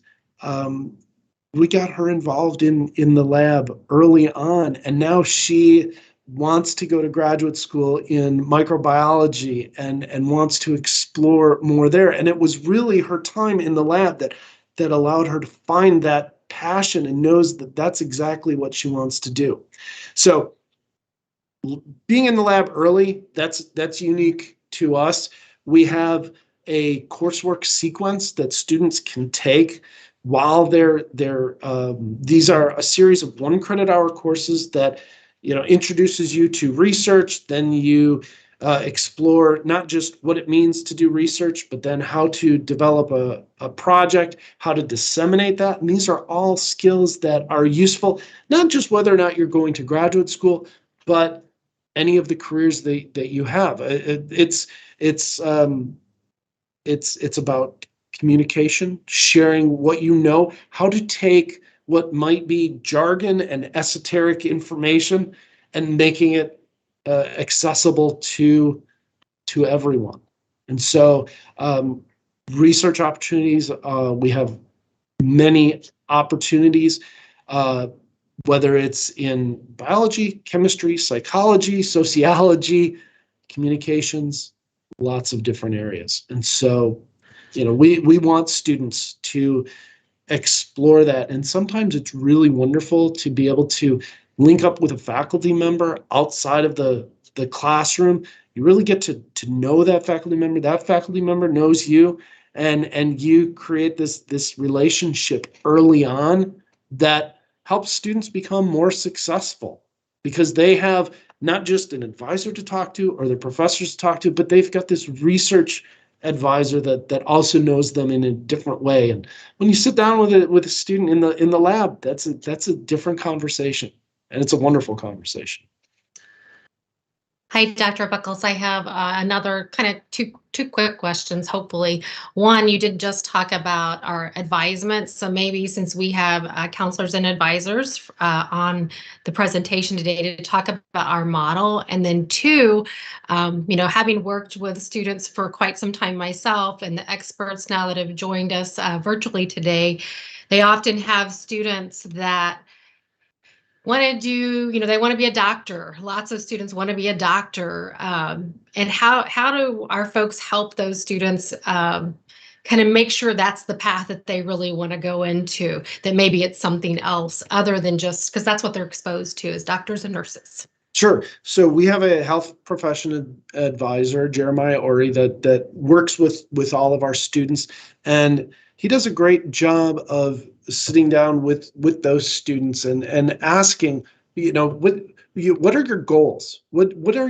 we got her involved in the lab early on, and now she wants to go to graduate school in microbiology and wants to explore more there. And it was really her time in the lab that allowed her to find that passion and knows that that's exactly what she wants to do. So being in the lab early, that's unique to us. We have a coursework sequence that students can take while these are a series of 1 credit hour courses that introduces you to research. Then you explore not just what it means to do research, but then how to develop a project, how to disseminate that. And these are all skills that are useful, not just whether or not you're going to graduate school, but any of the careers that you have. It's about communication, sharing what you know, how to take what might be jargon and esoteric information and making it accessible to everyone. And so research opportunities, we have many opportunities, whether it's in biology, chemistry, psychology, sociology, communications, lots of different areas. And so, we want students to explore that. And sometimes it's really wonderful to be able to link up with a faculty member outside of the classroom. You really get to know that faculty member. That faculty member knows you, and you create this relationship early on that helps students become more successful because they have not just an advisor to talk to or their professors to talk to, but they've got this research advisor that also knows them in a different way. And when you sit down with a student in the lab, that's a different conversation, and it's a wonderful conversation. Hi, Dr. Buckles. I have another kind of two quick questions, hopefully. One, you did just talk about our advisements. So maybe since we have counselors and advisors on the presentation today to talk about our model. And then two, having worked with students for quite some time myself and the experts now that have joined us virtually today, they often have students that want to do, they want to be a doctor. Lots of students want to be a doctor. And how do our folks help those students kind of make sure that's the path that they really want to go into, that maybe it's something else other than just, because that's what they're exposed to as doctors and nurses? Sure. So we have a health profession advisor, Jeremiah Ori, that works with all of our students, and he does a great job of sitting down with those students and asking, what are your goals? What do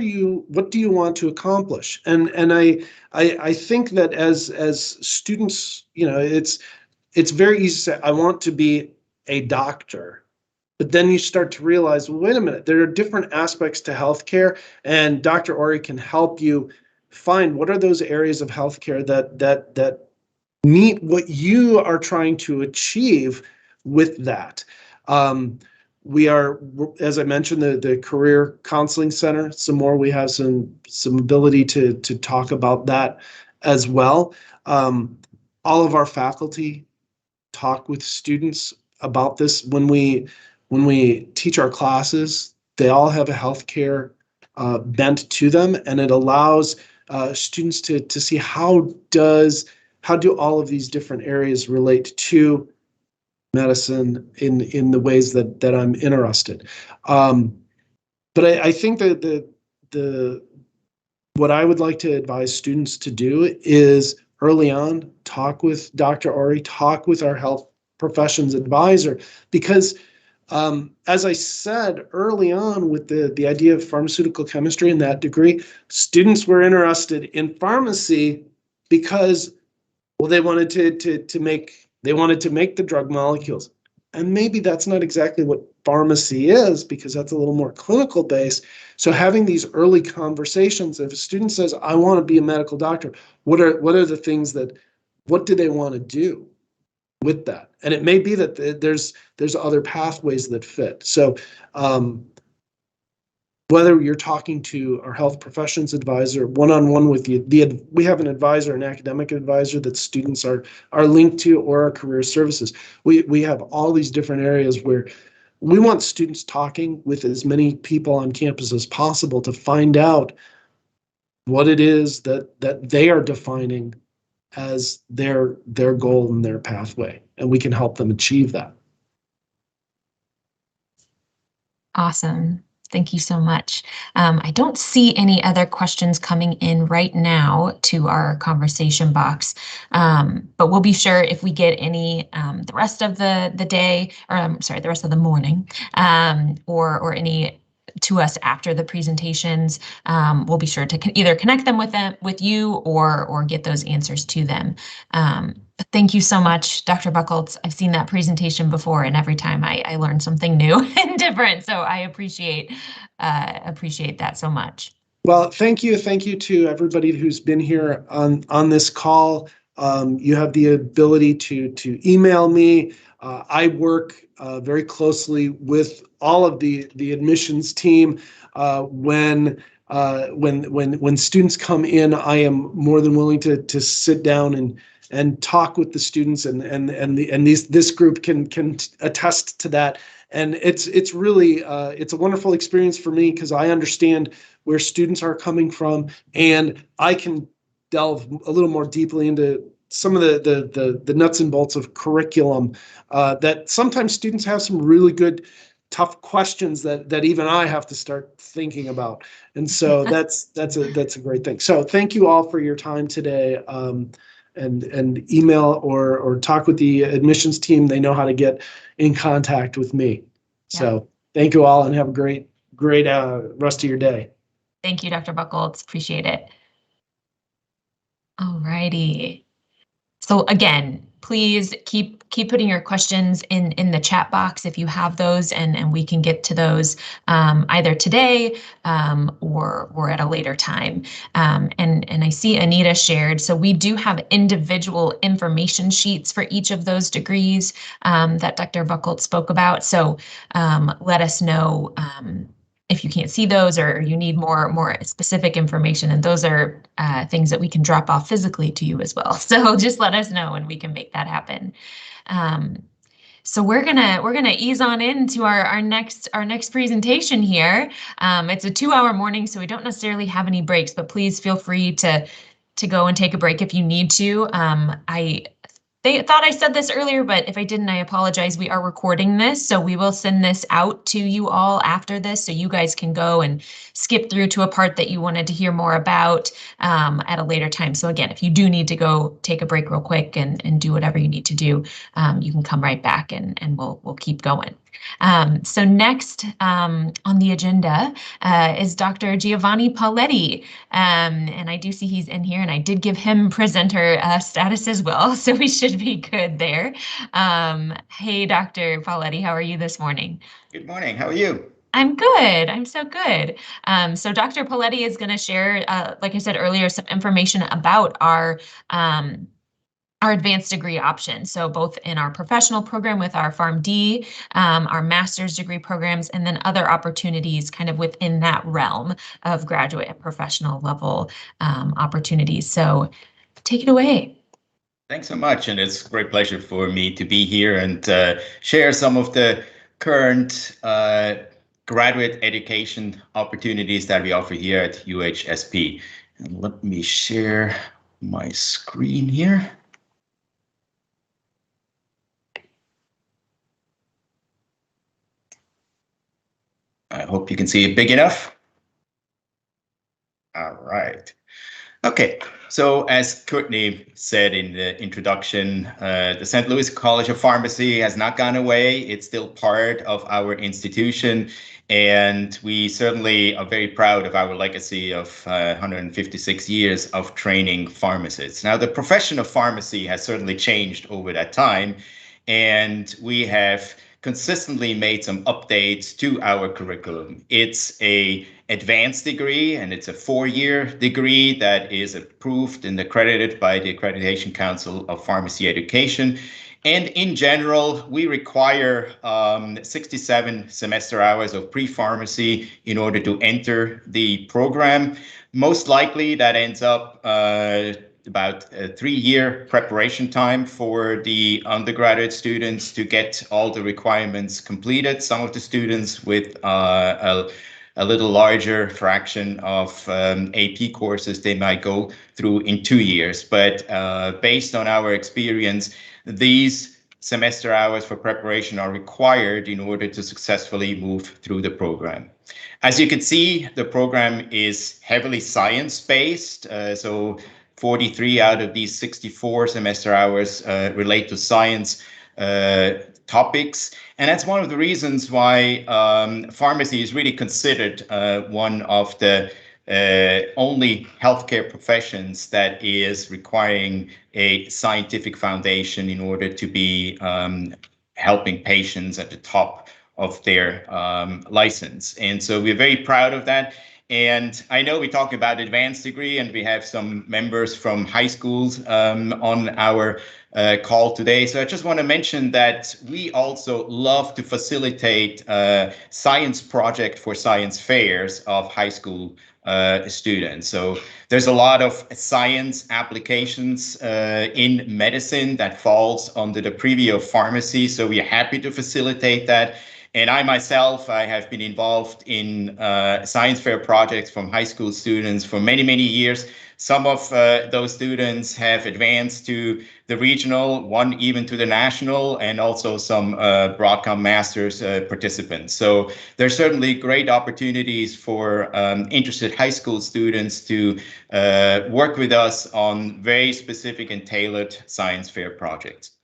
you want to accomplish? And I think that as students, it's very easy to say, I want to be a doctor. But then you start to realize, well, wait a minute, there are different aspects to healthcare, and Dr. Ori can help you find what are those areas of healthcare that meet what you are trying to achieve with that. We are, as I mentioned, the Career Counseling Center. Some more, we have some ability to talk about that as well. All of our faculty talk with students about this. When we teach our classes, they all have a healthcare bent to them, and it allows students to see how do all of these different areas relate to medicine in the ways that I'm interested. But I think that what I would like to advise students to do is early on talk with Dr. Ori, talk with our health professions advisor, because as I said early on with the idea of pharmaceutical chemistry and that degree, students were interested in pharmacy because, well, they wanted to make the drug molecules. And maybe that's not exactly what pharmacy is, because that's a little more clinical based. So having these early conversations, if a student says, I want to be a medical doctor, what are the things what do they want to do with that? And it may be that there's other pathways that fit. So whether you're talking to our health professions advisor one-on-one with you, we have an advisor, an academic advisor that students are linked to, or our career services. We have all these different areas where we want students talking with as many people on campus as possible to find out what it is that they are defining as their goal and their pathway, and we can help them achieve that. Awesome. Thank you so much. I don't see any other questions coming in right now to our conversation box, but we'll be sure if we get any the rest of the day, or the rest of the morning, or any to us after the presentations. We'll be sure to either connect them with you or get those answers to them. Thank you so much, Dr. Buckles. I've seen that presentation before, and every time I learn something new and different. So I appreciate that so much. Well, thank you to everybody who's been here on this call. You have the ability to email me. I work very closely with all of the admissions team. When students come in, I am more than willing to sit down and talk with the students, and this group can attest to that. And it's really it's a wonderful experience for me, because I understand where students are coming from, and I can delve a little more deeply into some of the nuts and bolts of curriculum that sometimes students have some really good, tough questions that even I have to start thinking about. And so that's a great thing. So thank you all for your time today. And email or talk with the admissions team. They know how to get in contact with me. So thank you all, and have a great rest of your day. Thank you, Dr. Buckles. Appreciate it. All righty. So again, please keep putting your questions in the chat box if you have those, and we can get to those either today or at a later time. And I see Anita shared, so we do have individual information sheets for each of those degrees that Dr. Buchholz spoke about. So let us know if you can't see those or you need more specific information, and those are things that we can drop off physically to you as well. So just let us know and we can make that happen. So we're gonna ease on into our next presentation here. It's a 2-hour morning, so we don't necessarily have any breaks, but please feel free to go and take a break if you need to. They thought I said this earlier, but if I didn't, I apologize. We are recording this, so we will send this out to you all after this, so you guys can go and skip through to a part that you wanted to hear more about at a later time. So again, if you do need to go take a break real quick and do whatever you need to do, you can come right back and we'll keep going. So next on the agenda is Dr. Giovanni Pauletti. And I do see he's in here, and I did give him presenter status as well, so we should be good there. Hey, Dr. Pauletti, how are you this morning? Good morning. How are you? I'm good. I'm so good. So Dr. Pauletti is going to share, like I said earlier, some information about our advanced degree options. So both in our professional program with our PharmD, our master's degree programs, and then other opportunities kind of within that realm of graduate and professional level opportunities. So take it away. Thanks so much. And it's a great pleasure for me to be here and share some of the current graduate education opportunities that we offer here at UHSP. And let me share my screen here. I hope you can see it big enough. All right. Okay, so as Courtney said in the introduction, the St. Louis College of Pharmacy has not gone away. It's still part of our institution, and we certainly are very proud of our legacy of 156 years of training pharmacists. Now, the profession of pharmacy has certainly changed over that time, and we have consistently made some updates to our curriculum. It's an advanced degree, and it's a 4-year degree that is approved and accredited by the Accreditation Council of Pharmacy Education. And in general, we require 67 semester hours of pre-pharmacy in order to enter the program. Most likely that ends up about a 3-year preparation time for the undergraduate students to get all the requirements completed. Some of the students with a little larger fraction of AP courses they might go through in 2 years. But based on our experience, these semester hours for preparation are required in order to successfully move through the program. As you can see, the program is heavily science-based, so 43 out of these 64 semester hours relate to science topics. And that's one of the reasons why pharmacy is really considered one of the only healthcare professions that is requiring a scientific foundation in order to be helping patients at the top of their license. And so we're very proud of that. And I know we talk about advanced degree, and we have some members from high schools on our call today. So I just want to mention that we also love to facilitate science project for science fairs of high school students. So there's a lot of science applications in medicine that falls under the purview of pharmacy. So we're happy to facilitate that. And I myself, I have been involved in science fair projects from high school students for many, many years. Some of those students have advanced to the regional, one even to the national, and also some Broadcom Masters participants. So there's certainly great opportunities for interested high school students to work with us on very specific and tailored science fair projects.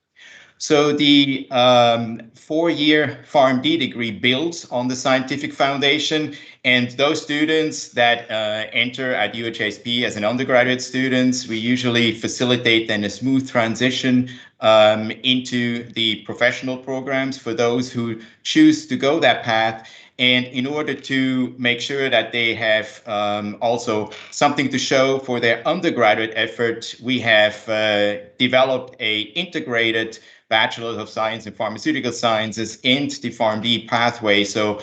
So the 4-year PharmD degree builds on the scientific foundation, and those students that enter at UHSP as an undergraduate students, we usually facilitate then a smooth transition into the professional programs for those who choose to go that path. And in order to make sure that they have also something to show for their undergraduate effort, we have developed a integrated Bachelor of Science in Pharmaceutical Sciences and the PharmD pathway. So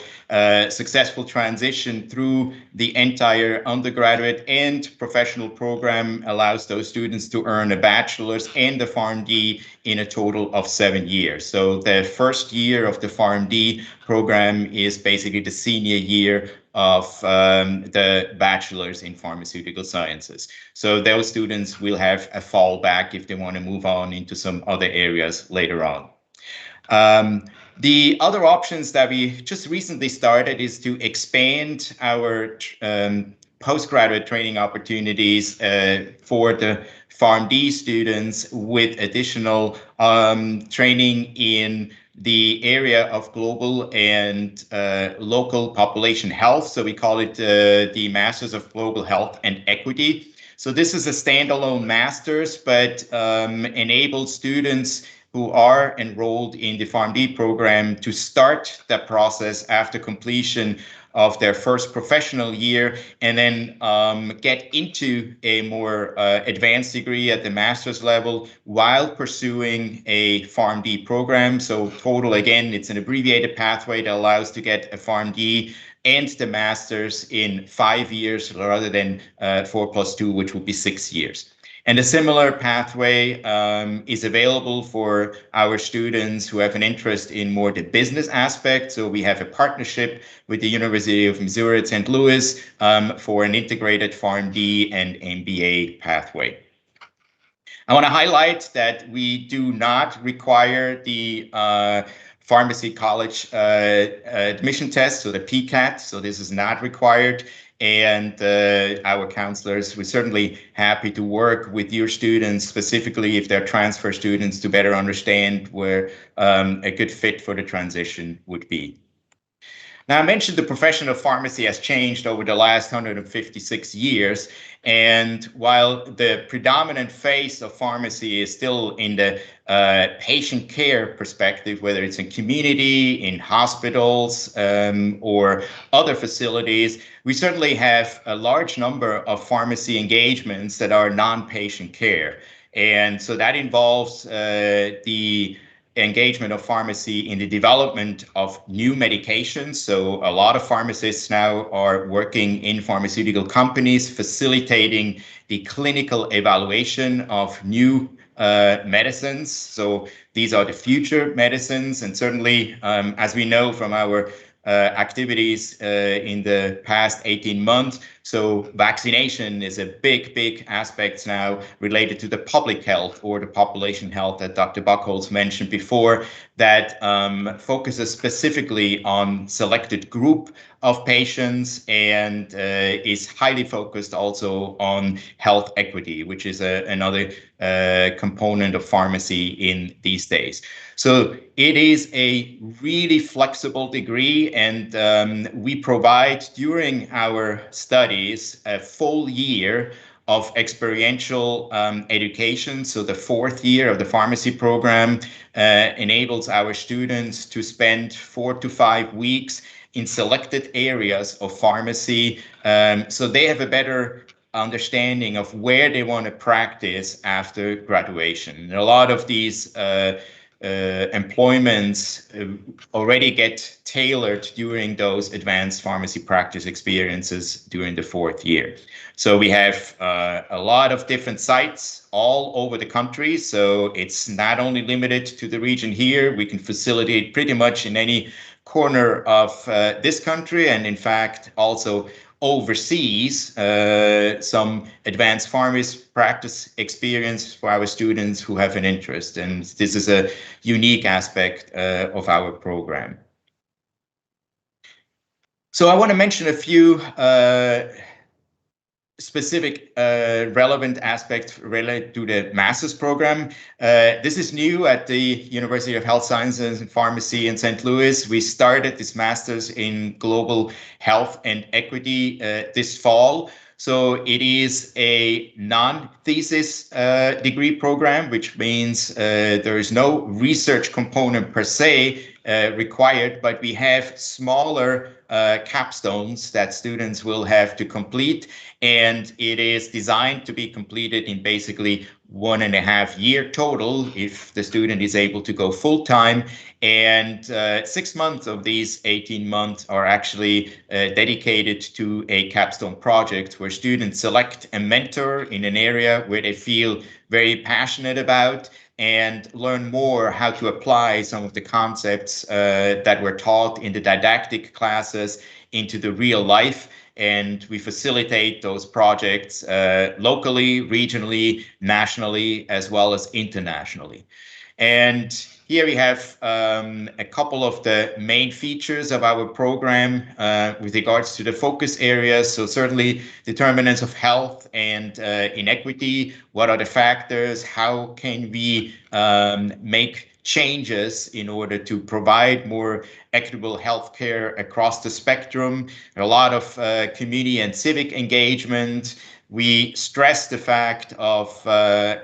successful transition through the entire undergraduate and professional program allows those students to earn a bachelor's and a PharmD in a total of 7 years. So the first year of the PharmD program is basically the senior year of the bachelor's in pharmaceutical sciences. So those students will have a fallback if they want to move on into some other areas later on. The other options that we just recently started is to expand our postgraduate training opportunities for the PharmD students with additional training in the area of global and local population health. So we call it the Masters of Global Health and Equity. So this is a standalone master's, but enables students who are enrolled in the PharmD program to start that process after completion of their first professional year, and then get into a more advanced degree at the master's level while pursuing a PharmD program. So total, again, it's an abbreviated pathway that allows to get a PharmD and the master's in 5 years rather than 4 + 2, which would be 6 years. And a similar pathway is available for our students who have an interest in more the business aspect. So we have a partnership with the University of Missouri at St. Louis for an integrated PharmD and MBA pathway. I want to highlight that we do not require the pharmacy college admission test, so the PCAT, so this is not required. And our counselors, we're certainly happy to work with your students, specifically if they're transfer students, to better understand where a good fit for the transition would be. Now, I mentioned the profession of pharmacy has changed over the last 156 years. And while the predominant face of pharmacy is still in the patient care perspective, whether it's in community, in hospitals, or other facilities, we certainly have a large number of pharmacy engagements that are non-patient care. And so that involves the engagement of pharmacy in the development of new medications. So a lot of pharmacists now are working in pharmaceutical companies, facilitating the clinical evaluation of new medicines. So these are the future medicines. And certainly, as we know from our activities in the past 18 months. So vaccination is a big aspect now related to the public health or the population health that Dr. Buchholz mentioned before, that focuses specifically on selected group of patients and is highly focused also on health equity, which is another component of pharmacy in these days. So it is a really flexible degree, and we provide during our studies a full year of experiential education. So the 4th year of the pharmacy program enables our students to spend 4 to 5 weeks in selected areas of pharmacy, so they have a better understanding of where they want to practice after graduation. And a lot of these employments already get tailored during those advanced pharmacy practice experiences during the 4th year. So we have a lot of different sites all over the country. So it's not only limited to the region here. We can facilitate pretty much in any corner of this country, and in fact also overseas, some advanced pharmacy practice experience for our students who have an interest. And this is a unique aspect of our program. So I want to mention a few specific relevant aspect related to the master's program. This is new at the University of Health Sciences and Pharmacy in St. Louis. We started this master's in global health and equity this fall. So it is a non-thesis degree program, which means there is no research component per se required, but we have smaller capstones that students will have to complete, and it is designed to be completed in basically 1.5 year total if the student is able to go full time, and 6 months of these 18 months are actually dedicated to a capstone project where students select a mentor in an area where they feel very passionate about and learn more how to apply some of the concepts that were taught in the didactic classes into the real life. And we facilitate those projects locally, regionally, nationally, as well as internationally. And here we have a couple of the main features of our program with regards to the focus areas. So certainly determinants of health and inequity. What are the factors? How can we make changes in order to provide more equitable healthcare across the spectrum? A lot of community and civic engagement. We stress the fact of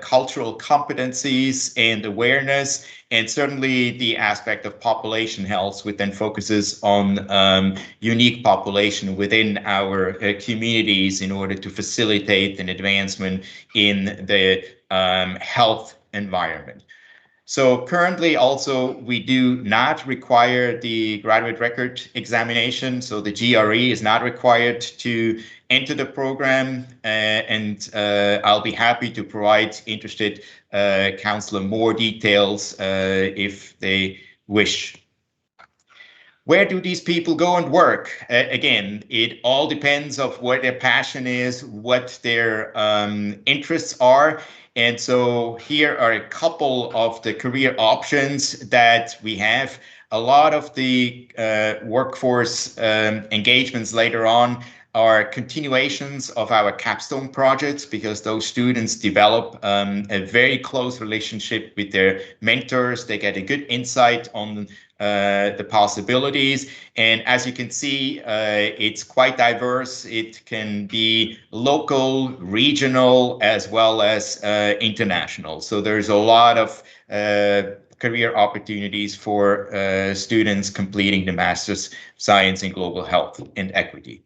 cultural competencies and awareness, and certainly the aspect of population health, which then focuses on unique population within our communities in order to facilitate an advancement in the health environment. So currently also we do not require the graduate record examination. So the GRE is not required to enter the program, and I'll be happy to provide interested counselor more details if they wish. Where do these people go and work? Again, it all depends of what their passion is, what their interests are. And so here are a couple of the career options that we have. A lot of the workforce engagements later on are continuations of our capstone projects, because those students develop a very close relationship with their mentors. They get a good insight on the possibilities. And as you can see, it's quite diverse. It can be local, regional, as well as international. So there's a lot of career opportunities for students completing the Master's of Science in Global Health and Equity.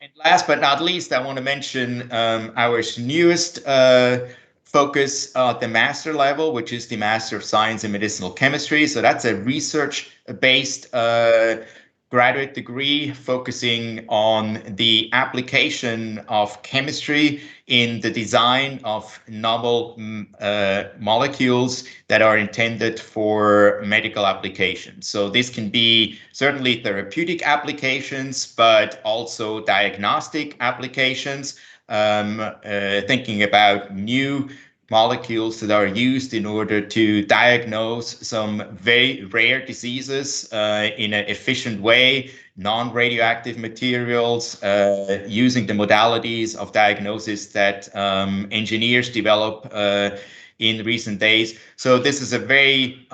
And last but not least, I want to mention our newest focus at the master level, which is the Master of Science in Medicinal Chemistry. So that's a research-based graduate degree focusing on the application of chemistry in the design of novel molecules that are intended for medical applications. So this can be certainly therapeutic applications, but also diagnostic applications, thinking about new molecules that are used in order to diagnose some very rare diseases in an efficient way, non-radioactive materials, using the modalities of diagnosis that engineers develop in recent days. So this is a very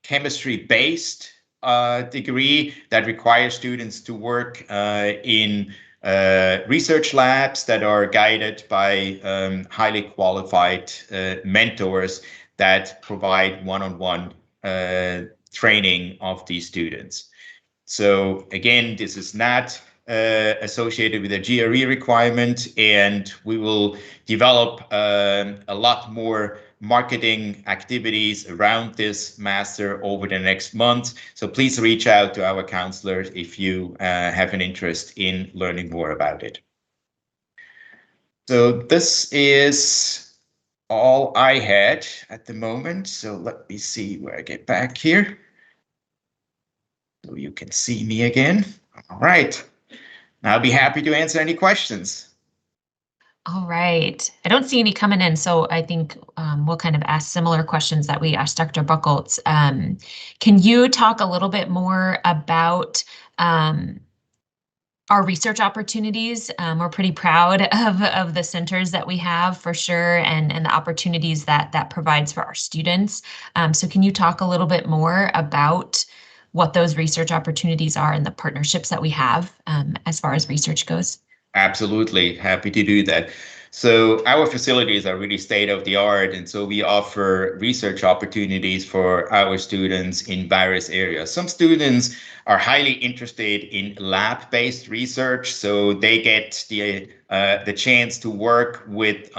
chemistry-based degree that requires students to work in research labs that are guided by highly qualified mentors that provide one-on-one training of these students. So again, this is not associated with a GRE requirement, and we will develop a lot more marketing activities around this master over the next month. So please reach out to our counselors if you have an interest in learning more about it. So this is all I had at the moment. So let me see where I get back here, so you can see me again. All right. I'll be happy to answer any questions. All right. I don't see any coming in, so I think we'll kind of ask similar questions that we asked Dr. Buchholz. Can you talk a little bit more about our research opportunities. We're pretty proud of the centers that we have for sure, and the opportunities that provides for our students. So can you talk a little bit more about what those research opportunities are and the partnerships that we have as far as research goes? Absolutely, happy to do that. So our facilities are really state of the art, and so we offer research opportunities for our students in various areas. Some students are highly interested in lab-based research, so they get the chance to work with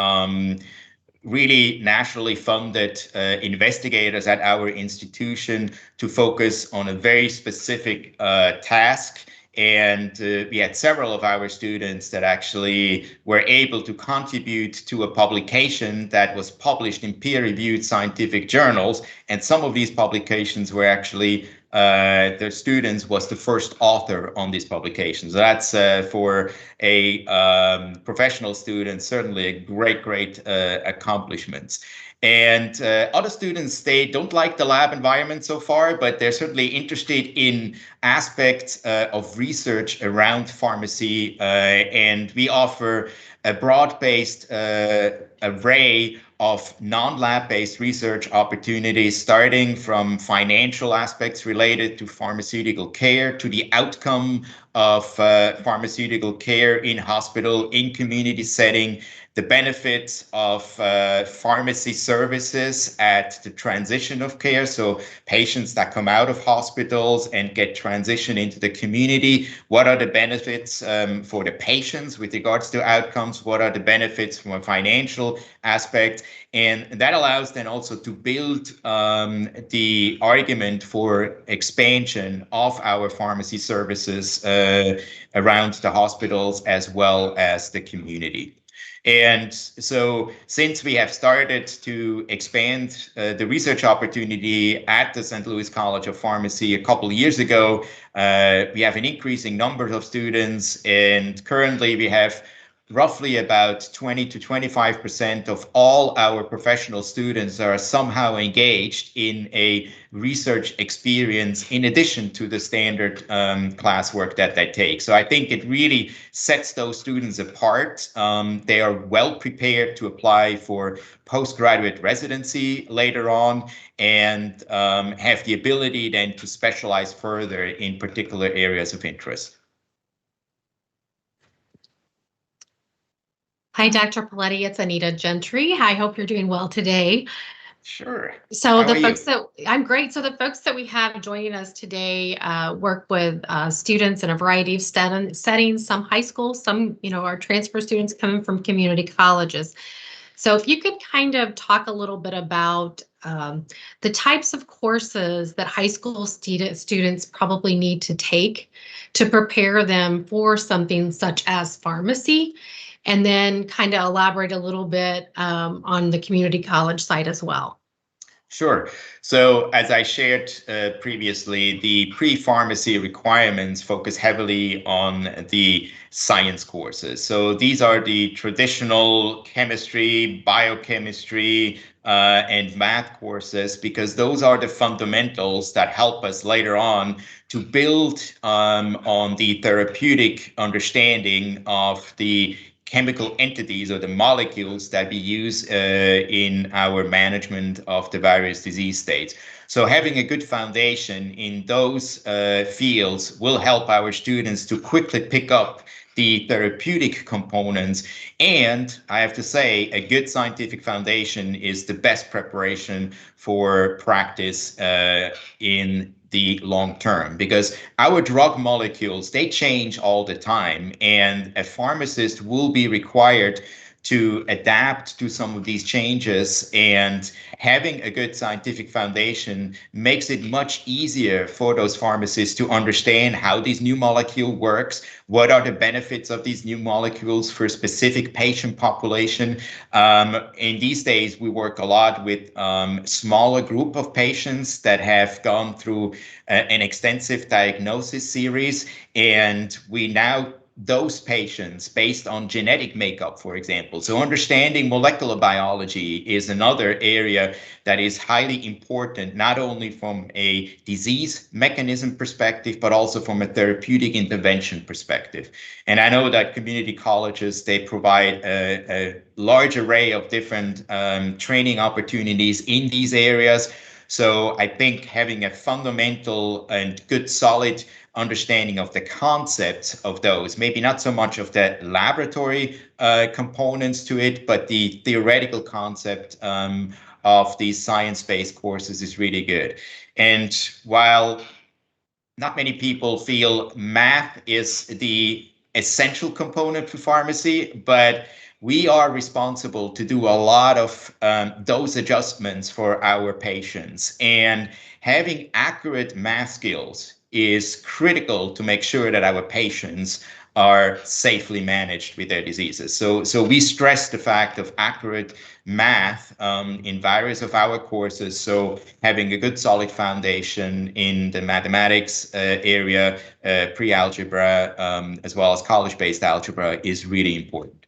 really nationally funded investigators at our institution to focus on a very specific task. And we had several of our students that actually were able to contribute to a publication that was published in peer-reviewed scientific journals. And some of these publications were actually their students was the first author on these publications. So that's for a professional student, certainly a great accomplishment. And other students, they don't like the lab environment so far, but they're certainly interested in aspects of research around pharmacy. And we offer a broad-based array of non-lab-based research opportunities, starting from financial aspects related to pharmaceutical care to the outcome of pharmaceutical care in hospital, in community setting, the benefits of pharmacy services at the transition of care. So patients that come out of hospitals and get transitioned into the community, what are the benefits for the patients with regards to outcomes? What are the benefits from a financial aspect? And that allows then also to build the argument for expansion of our pharmacy services around the hospitals as well as the community. And so since we have started to expand the research opportunity at the St. Louis College of Pharmacy a couple of years ago, we have an increasing number of students, and currently we have roughly about 20 to 25% of all our professional students are somehow engaged in a research experience in addition to the standard classwork that they take. So I think it really sets those students apart. They are well prepared to apply for postgraduate residency later on, and have the ability then to specialize further in particular areas of interest. Hi, Dr. Paletti. It's Anita Gentry. I hope you're doing well today. Sure. So I'm great. So the folks that we have joining us today work with students in a variety of settings, some high school, some, our transfer students coming from community colleges. So if you could kind of talk a little bit about the types of courses that high school students probably need to take to prepare them for something such as pharmacy, and then kind of elaborate a little bit on the community college side as well. Sure. So as I shared previously, the pre-pharmacy requirements focus heavily on the science courses. So these are the traditional chemistry, biochemistry, and math courses, because those are the fundamentals that help us later on to build on the therapeutic understanding of the chemical entities or the molecules that we use in our management of the various disease states. So having a good foundation in those fields will help our students to quickly pick up the therapeutic components. And I have to say, a good scientific foundation is the best preparation for practice in the long term, because our drug molecules, they change all the time, and a pharmacist will be required to adapt to some of these changes, and having a good scientific foundation makes it much easier for those pharmacists to understand how this new molecule works, what are the benefits of these new molecules for a specific patient population. In these days, we work a lot with smaller group of patients that have gone through an extensive diagnosis series, and we now those patients based on genetic makeup, for example. So understanding molecular biology is another area that is highly important, not only from a disease mechanism perspective, but also from a therapeutic intervention perspective. And I know that community colleges, they provide a large array of different training opportunities in these areas. So I think having a fundamental and good, solid understanding of the concepts of those, maybe not so much of the laboratory components to it, but the theoretical concept of these science-based courses is really good. And while not many people feel math is the essential component for pharmacy, but we are responsible to do a lot of dose adjustments for our patients. And having accurate math skills is critical to make sure that our patients are safely managed with their diseases. So we stress the fact of accurate math in various of our courses. So having a good solid foundation in the mathematics area, pre-algebra, as well as college-based algebra is really important.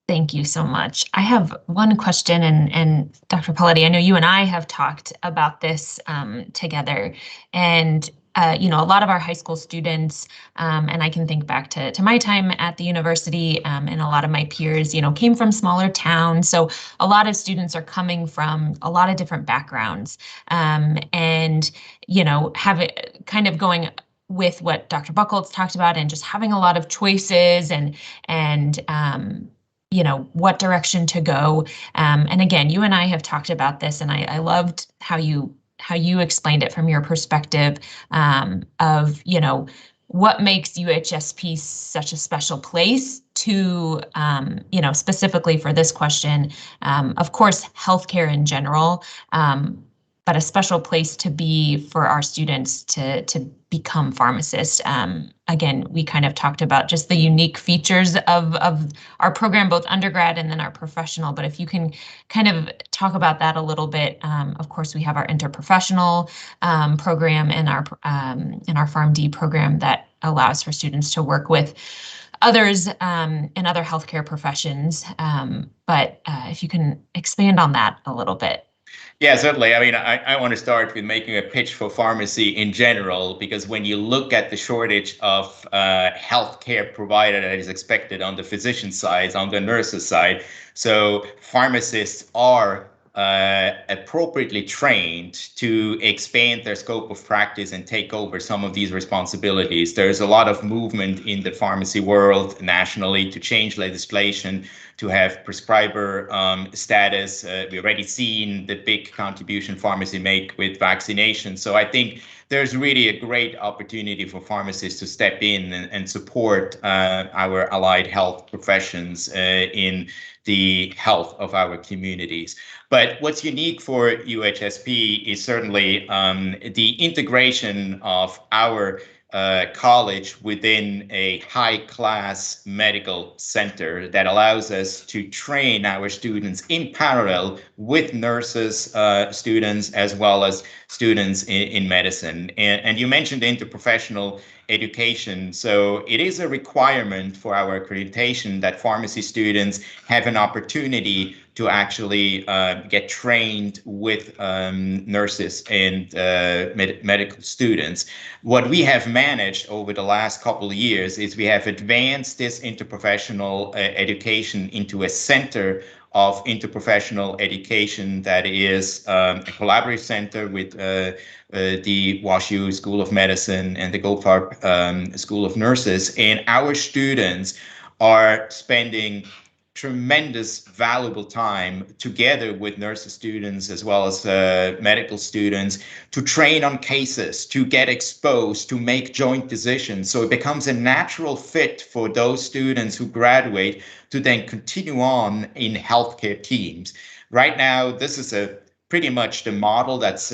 Thank you so much. I have one question, and Dr. Paletti, I know you and I have talked about this together, and you know, a lot of our high school students, and I can think back to my time at the university, and a lot of my peers, you know, came from smaller towns. So a lot of students are coming from a lot of different backgrounds, and you know, have it kind of going with what Dr. Buchholz talked about, and just having a lot of choices and you know, what direction to go. And again, you and I have talked about this, and I loved how you explained it from your perspective of, you know, what makes UHSP such a special place to, you know, specifically for this question, of course, healthcare in general, but a special place to be for our students to become pharmacists. Again, we kind of talked about just the unique features of our program, both undergrad and then our professional. But if you can kind of talk about that a little bit, of course, we have our interprofessional program and our PharmD program that allows for students to work with others in other healthcare professions. But if you can expand on that a little bit. Yeah, certainly. I mean, I want to start with making a pitch for pharmacy in general, because when you look at the shortage of healthcare provider that is expected on the physician side, on the nurses side, so pharmacists are appropriately trained to expand their scope of practice and take over some of these responsibilities. There's a lot of movement in the pharmacy world nationally to change legislation to have prescriber status. We've already seen the big contribution pharmacy make with vaccination. So I think there's really a great opportunity for pharmacists to step in and support our allied health professions in the health of our communities. But what's unique for UHSP is certainly the integration of our college within a high-class medical center that allows us to train our students in parallel with nurses, students, as well as students in medicine. And you mentioned interprofessional education. So it is a requirement for our accreditation that pharmacy students have an opportunity to actually get trained with nurses and medical students. What we have managed over the last couple of years is we have advanced this interprofessional education into a center of interprofessional education that is a collaborative center with the WashU School of Medicine and the Goldfarb School of Nurses. And our students are spending tremendous valuable time together with nurses students as well as medical students to train on cases, to get exposed, to make joint decisions. So it becomes a natural fit for those students who graduate to then continue on in healthcare teams. Right now, this is pretty much the model that's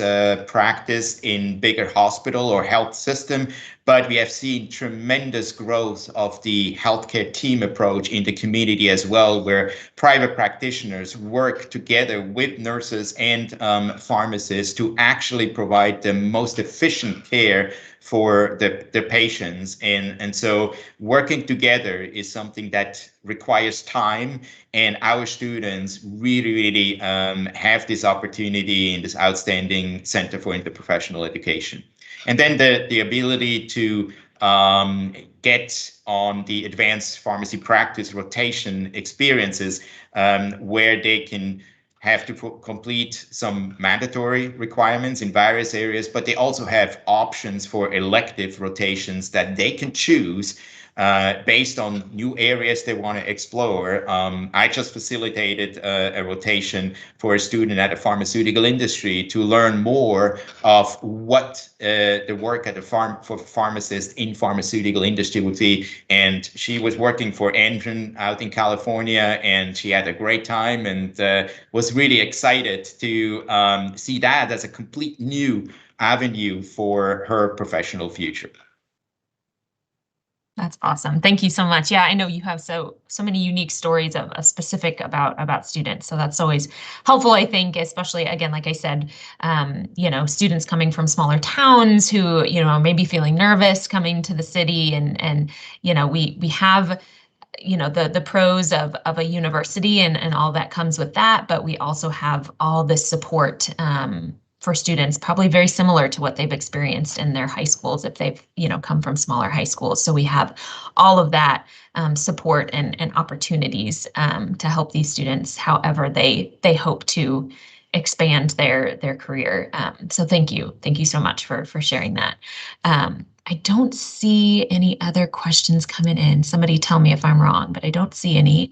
practiced in bigger hospital or health system, but we have seen tremendous growth of the healthcare team approach in the community as well, where private practitioners work together with nurses and pharmacists to actually provide the most efficient care for the patients. And so working together is something that requires time, and our students really have this opportunity in this outstanding Center for Interprofessional Education. And then the ability to get on the advanced pharmacy practice rotation experiences, where they can have to complete some mandatory requirements in various areas, but they also have options for elective rotations that they can choose based on new areas they want to explore. I just facilitated a rotation for a student at a pharmaceutical industry to learn more of what the work at for pharmacists in pharmaceutical industry would be. And she was working for Amgen out in California, and she had a great time and was really excited to see that as a complete new avenue for her professional future. That's awesome. Thank you so much. Yeah, I know you have so many unique stories of specific about students. So that's always helpful, I think, especially, again, like I said, students coming from smaller towns who, maybe feeling nervous coming to the city, and we have the pros of a university and all that comes with that, but we also have all this support for students, probably very similar to what they've experienced in their high schools if they've come from smaller high schools. So we have all of that support and opportunities to help these students however they hope to expand their career. So thank you so much for sharing that. I don't see any other questions coming in. Somebody tell me if I'm wrong, but I don't see any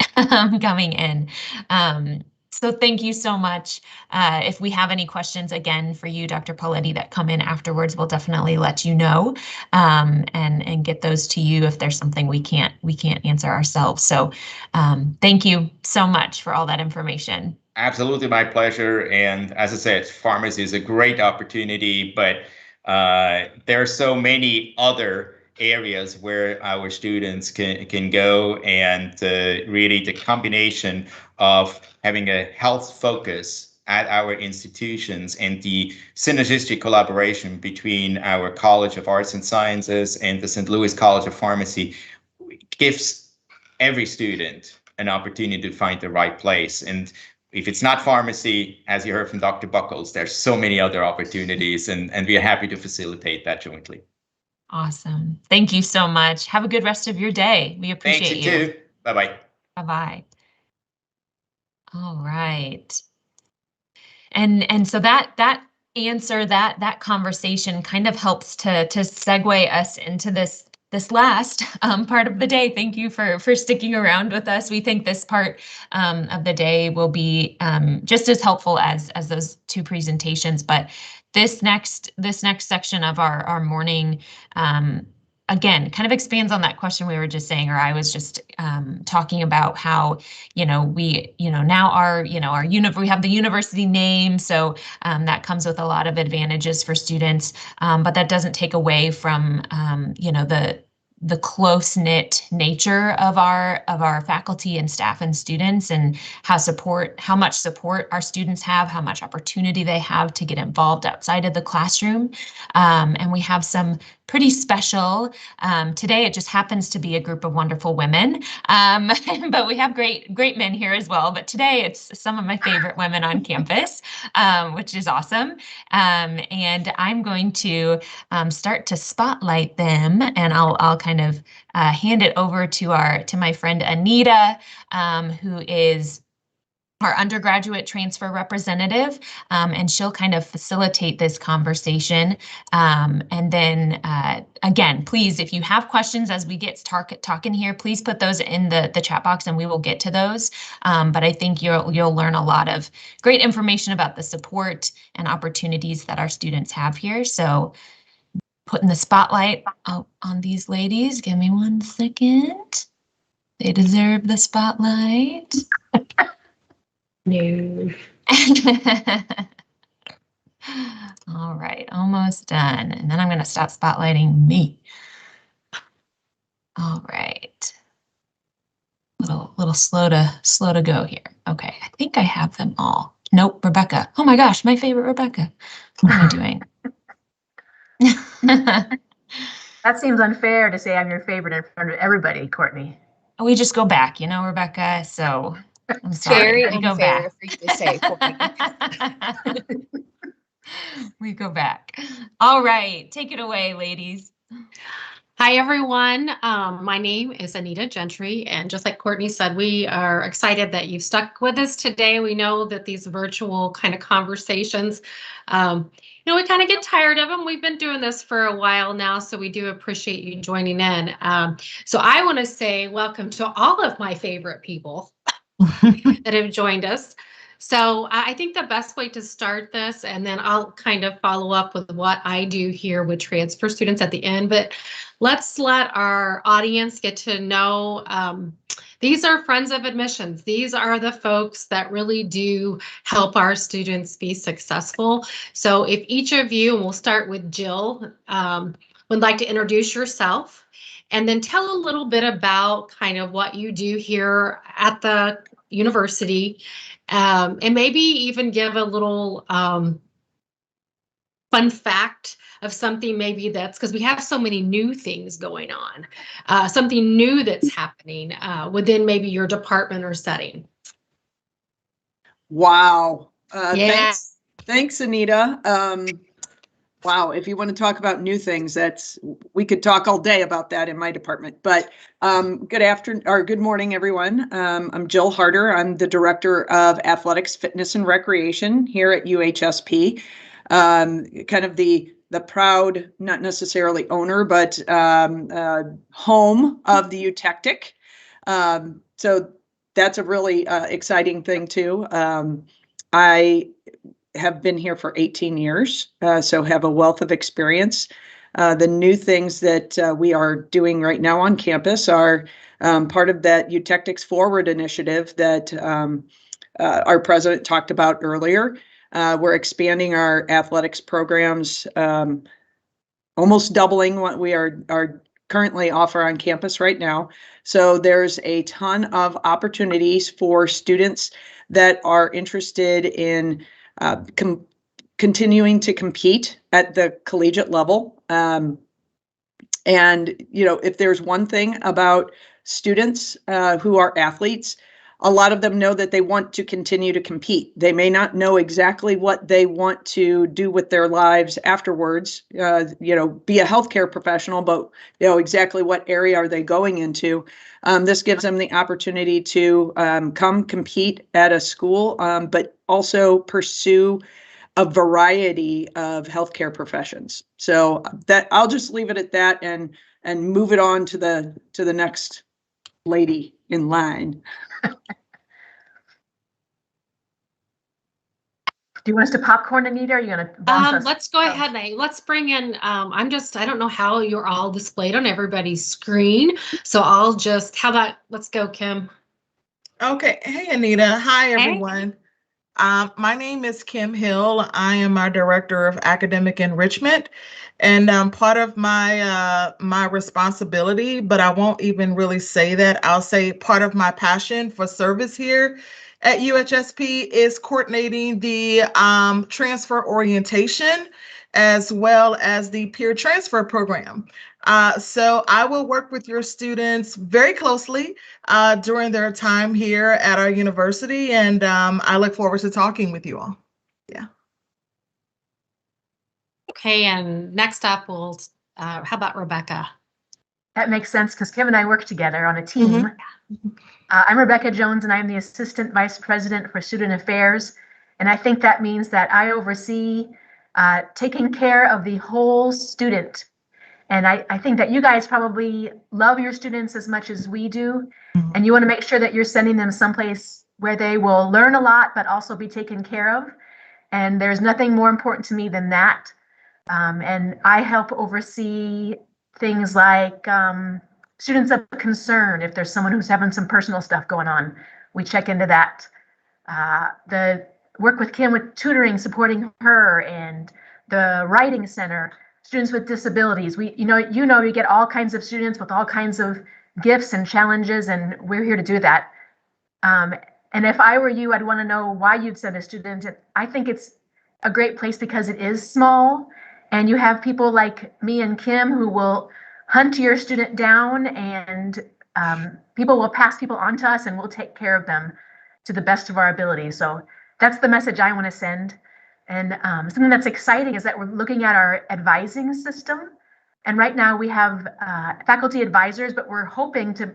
coming in. So thank you so much. If we have any questions, again, for you, Dr. Pauletti, that come in afterwards, we'll definitely let you know and get those to you if there's something we can't answer ourselves. So thank you so much for all that information. Absolutely, my pleasure. And as I said, pharmacy is a great opportunity, but there are so many other areas where our students can go, and really the combination of having a health focus at our institutions and the synergistic collaboration between our College of Arts and Sciences and the St. Louis College of Pharmacy gives every student an opportunity to find the right place. And if it's not pharmacy, as you heard from Dr. Buckles, there's so many other opportunities, and we are happy to facilitate that jointly. Awesome. Thank you so much. Have a good rest of your day. We appreciate you. Thanks, you too. Bye-bye. Bye-bye. All right. And so that answer, that conversation kind of helps to segue us into this last part of the day. Thank you for sticking around with us. We think this part of the day will be just as helpful as those two presentations. But this next section of our morning, again, kind of expands on that question we were just saying, or I was just talking about how, now we have the university name, so that comes with a lot of advantages for students, but that doesn't take away from, the close-knit nature of our faculty and staff and students, and how much support our students have, how much opportunity they have to get involved outside of the classroom. And we have some pretty special, today it just happens to be a group of wonderful women, but we have great men here as well. But today it's some of my favorite women on campus, which is awesome. And I'm going to start to spotlight them, and I'll kind of hand it over to my friend Anita, who is our undergraduate transfer representative, and she'll kind of facilitate this conversation. And then again, please, if you have questions as we get talking here, please put those in the chat box and we will get to those. But I think you'll learn a lot of great information about the support and opportunities that our students have here. So putting the spotlight out on these ladies. Give me 1 second. They deserve the spotlight. No. All right, almost done. And then I'm going to stop spotlighting me. All right. Little slow to go here. Okay, I think I have them all. Nope, Rebecca. Oh my gosh, my favorite Rebecca. What am I doing? That seems unfair to say I'm your favorite in front of everybody, Courtney. We just go back, Rebecca. So I'm sorry. Very We go back. for you to say, Courtney. We go back. All right, take it away, ladies. Hi, everyone. My name is Anita Gentry, and just like Courtney said, we are excited that you've stuck with us today. We know that these virtual kind of conversations, we kind of get tired of them. We've been doing this for a while now, so we do appreciate you joining in. So I want to say welcome to all of my favorite people that have joined us. So I think the best way to start this, and then I'll kind of follow up with what I do here with transfer students at the end, but let's let our audience get to know, these are friends of admissions. These are the folks that really do help our students be successful. So if each of you, and we'll start with Jill, would like to introduce yourself and then tell a little bit about kind of what you do here at the university, and maybe even give a little fun fact of something maybe that's, because we have so many new things going on, something new that's happening within maybe your department or setting. Wow. Yeah. Thanks, Anita. Wow, if you want to talk about new things, we could talk all day about that in my department. But good morning, everyone. I'm Jill Harder. I'm the Director of Athletics, Fitness, and Recreation here at UHSP. Kind of the proud, not necessarily owner, but home of the Eutectic. So that's a really exciting thing too. I have been here for 18 years, so have a wealth of experience. The new things that we are doing right now on campus are part of that Eutectics Forward initiative that our president talked about earlier. We're expanding our athletics programs, almost doubling what we are currently offer on campus right now. So there's a ton of opportunities for students that are interested in continuing to compete at the collegiate level. And, if there's one thing about students who are athletes, a lot of them know that they want to continue to compete. They may not know exactly what they want to do with their lives afterwards, be a healthcare professional, but exactly what area are they going into. This gives them the opportunity to come compete at a school, but also pursue a variety of healthcare professions. So that I'll just leave it at that and move it on to the next lady in line. Do you want us to popcorn, Anita? Or are you going to let's go ahead. Let's bring in, I don't know how you're all displayed on everybody's screen. So let's go, Kim. Okay. Hey, Anita. Hi, everyone. Hey. My name is Kim Hill. I am our Director of Academic Enrichment. And part of my my responsibility, but I won't even really say that. I'll say part of my passion for service here at UHSP is coordinating the transfer orientation as well as the peer transfer program. So I will work with your students very closely during their time here at our university, and I look forward to talking with you all. Yeah. Okay, and next up, how about Rebecca? That makes sense because Kim and I work together on a team. Mm-hmm. I'm Rebecca Jones, and I'm the Assistant Vice President for Student Affairs. And I think that means that I oversee taking care of the whole student. And I think that you guys probably love your students as much as we do. Mm-hmm. And you want to make sure that you're sending them someplace where they will learn a lot, but also be taken care of. And there's nothing more important to me than that. And I help oversee things like students of concern. If there's someone who's having some personal stuff going on, we check into that. work with Kim with tutoring, supporting her, and the writing center, students with disabilities. We get all kinds of students with all kinds of gifts and challenges, and we're here to do that. And if I were you, I'd want to know why you'd send a student. I think it's a great place because it is small, and you have people like me and Kim who will hunt your student down, and people will pass people on to us, and we'll take care of them to the best of our ability. So that's the message I want to send. And something that's exciting is that we're looking at our advising system. And right now we have faculty advisors, but we're hoping to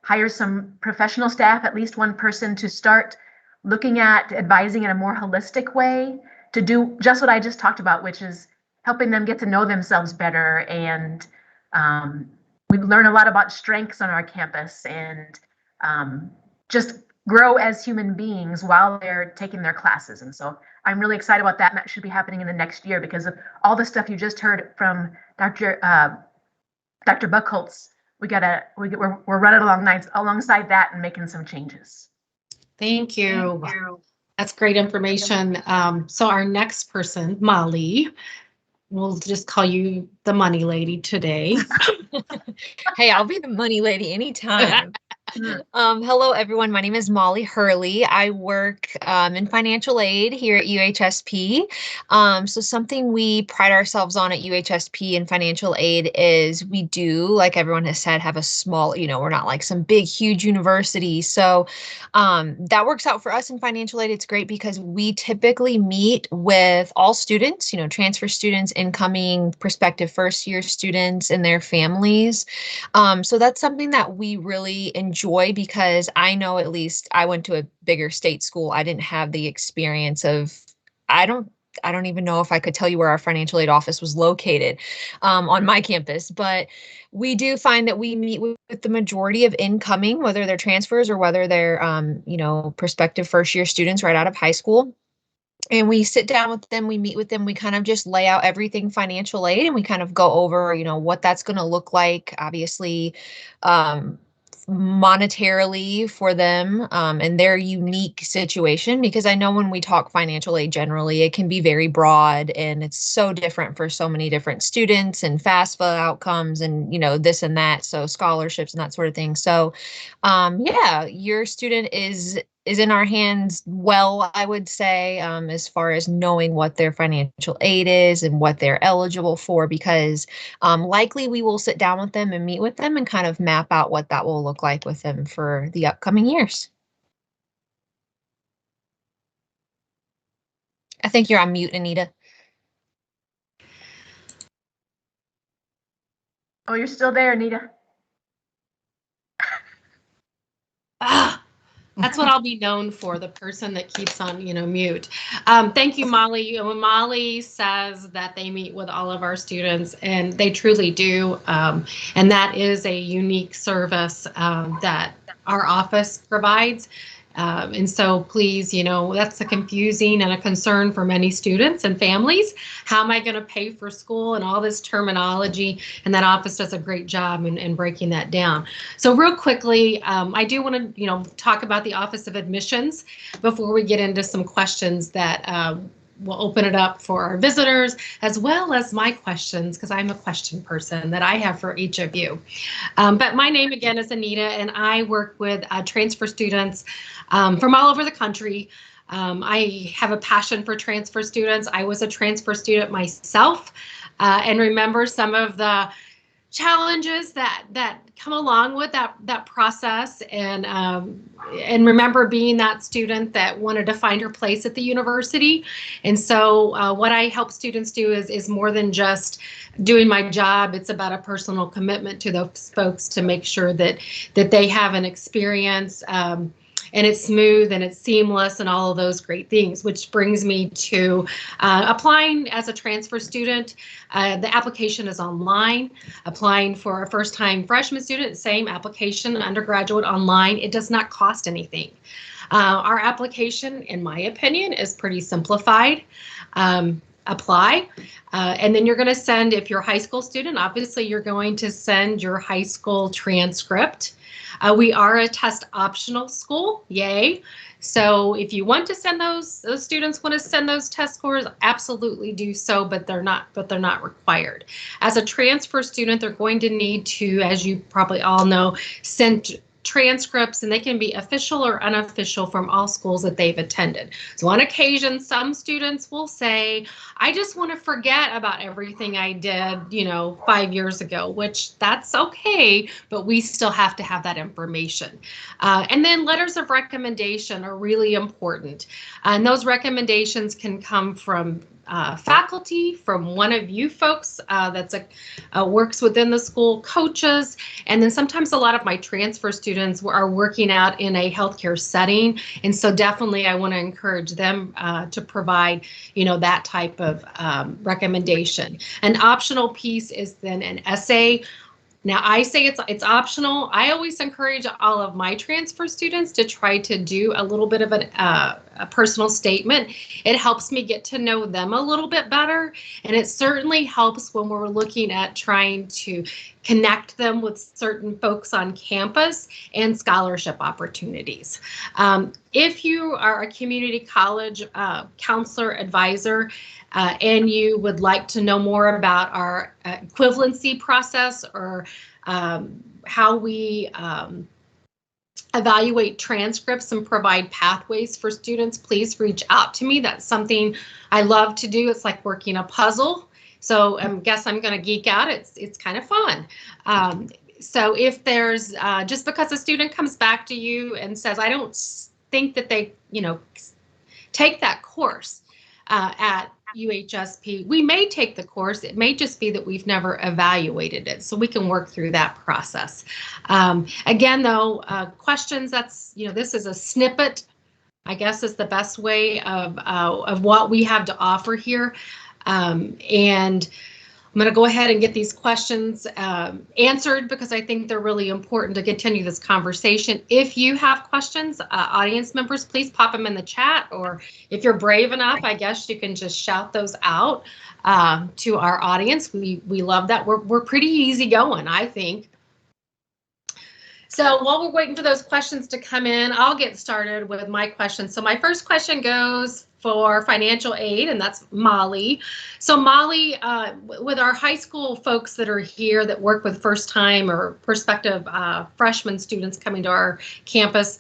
hire some professional staff, at least one person, to start looking at advising in a more holistic way, to do just what I just talked about, which is helping them get to know themselves better. And we learn a lot about strengths on our campus, and just grow as human beings while they're taking their classes. And so I'm really excited about that, and that should be happening in the next year because of all the stuff you just heard from Dr. Buchholz. We're running alongside that and making some changes. Thank you. That's great information. So our next person, Molly, we'll just call you the money lady today. Hey, I'll be the money lady anytime. Hello, everyone. My name is Molly Hurley. I work in financial aid here at UHSP. So something we pride ourselves on at UHSP in financial aid is we do, like everyone has said, have a small, we're not like some big, huge university. So that works out for us in financial aid. It's great because we typically meet with all students, transfer students, incoming, prospective first-year students and their families. So that's something that we really enjoy because I know, at least I went to a bigger state school. I didn't have the experience of, I don't even know if I could tell you where our financial aid office was located on my campus, but we do find that we meet with the majority of incoming, whether they're transfers or whether they're, prospective first year students right out of high school. And we sit down with them, we meet with them, we kind of just lay out everything financial aid, and we kind of go over, what that's going to look like, obviously, monetarily for them and their unique situation, because I know when we talk financial aid generally, it can be very broad and it's so different for so many different students and FAFSA outcomes and, this and that. So scholarships and that sort of thing. So yeah, your student is in our hands well, I would say, as far as knowing what their financial aid is and what they're eligible for, because likely we will sit down with them and meet with them and kind of map out what that will look like with them for the upcoming years. I think you're on mute, Anita. Oh, you're still there, Anita. That's what I'll be known for, the person that keeps on, mute. Thank you, Molly. When Molly says that they meet with all of our students, and they truly do, and that is a unique service that our office provides. And so please, that's a confusing and a concern for many students and families. How am I going to pay for school and all this terminology? And that office does a great job in breaking that down. So real quickly, I do want to, talk about the Office of Admissions before we get into some questions that we'll open it up for our visitors, as well as my questions, because I'm a question person that I have for each of you. But my name again is Anita, and I work with transfer students from all over the country. I have a passion for transfer students. I was a transfer student myself, and remember some of the challenges that come along with that process, and remember being that student that wanted to find her place at the university. And so what I help students do is more than just doing my job. It's about a personal commitment to those folks to make sure that they have an experience and it's smooth and it's seamless and all of those great things, which brings me to applying as a transfer student. The application is online. Applying for a first-time freshman student, same application, undergraduate online. It does not cost anything. Our application, in my opinion, is pretty simplified. apply. And then you're going to send, if you're a high school student, obviously you're going to send your high school transcript. We are a test optional school, yay. So if you want to send those students want to send those test scores, absolutely do so, but they're not required. As a transfer student, they're going to need to, as you probably all know, send transcripts, and they can be official or unofficial from all schools that they've attended. So on occasion, some students will say, I just want to forget about everything I did, 5 years ago, which that's okay, but we still have to have that information. And then letters of recommendation are really important. And those recommendations can come from faculty, from one of you folks that's works within the school, coaches, and then sometimes a lot of my transfer students are working out in a healthcare setting, and so definitely I want to encourage them to provide, that type of recommendation. An optional piece is then an essay. Now, I say it's optional. I always encourage all of my transfer students to try to do a little bit of a personal statement. It helps me get to know them a little bit better, and it certainly helps when we're looking at trying to connect them with certain folks on campus and scholarship opportunities. If you are a community college counselor advisor, and you would like to know more about our equivalency process or how we evaluate transcripts and provide pathways for students, please reach out to me. That's something I love to do. It's like working a puzzle. So I guess I'm going to geek out. It's kind of fun. So if there's just because a student comes back to you and says, I don't think that they, take that course at UHSP, we may take the course. It may just be that we've never evaluated it, so we can work through that process. Again, though, questions, that's, this is a snippet, I guess is the best way of what we have to offer here. And I'm going to go ahead and get these questions answered because I think they're really important to continue this conversation. If you have questions, audience members, please pop them in the chat, or if you're brave enough, I guess you can just shout those out to our audience. We love that. We're pretty easygoing, I think. So while we're waiting for those questions to come in, I'll get started with my question. So my first question goes for financial aid, and that's Molly. So Molly, with our high school folks that are here that work with first time or prospective freshman students coming to our campus,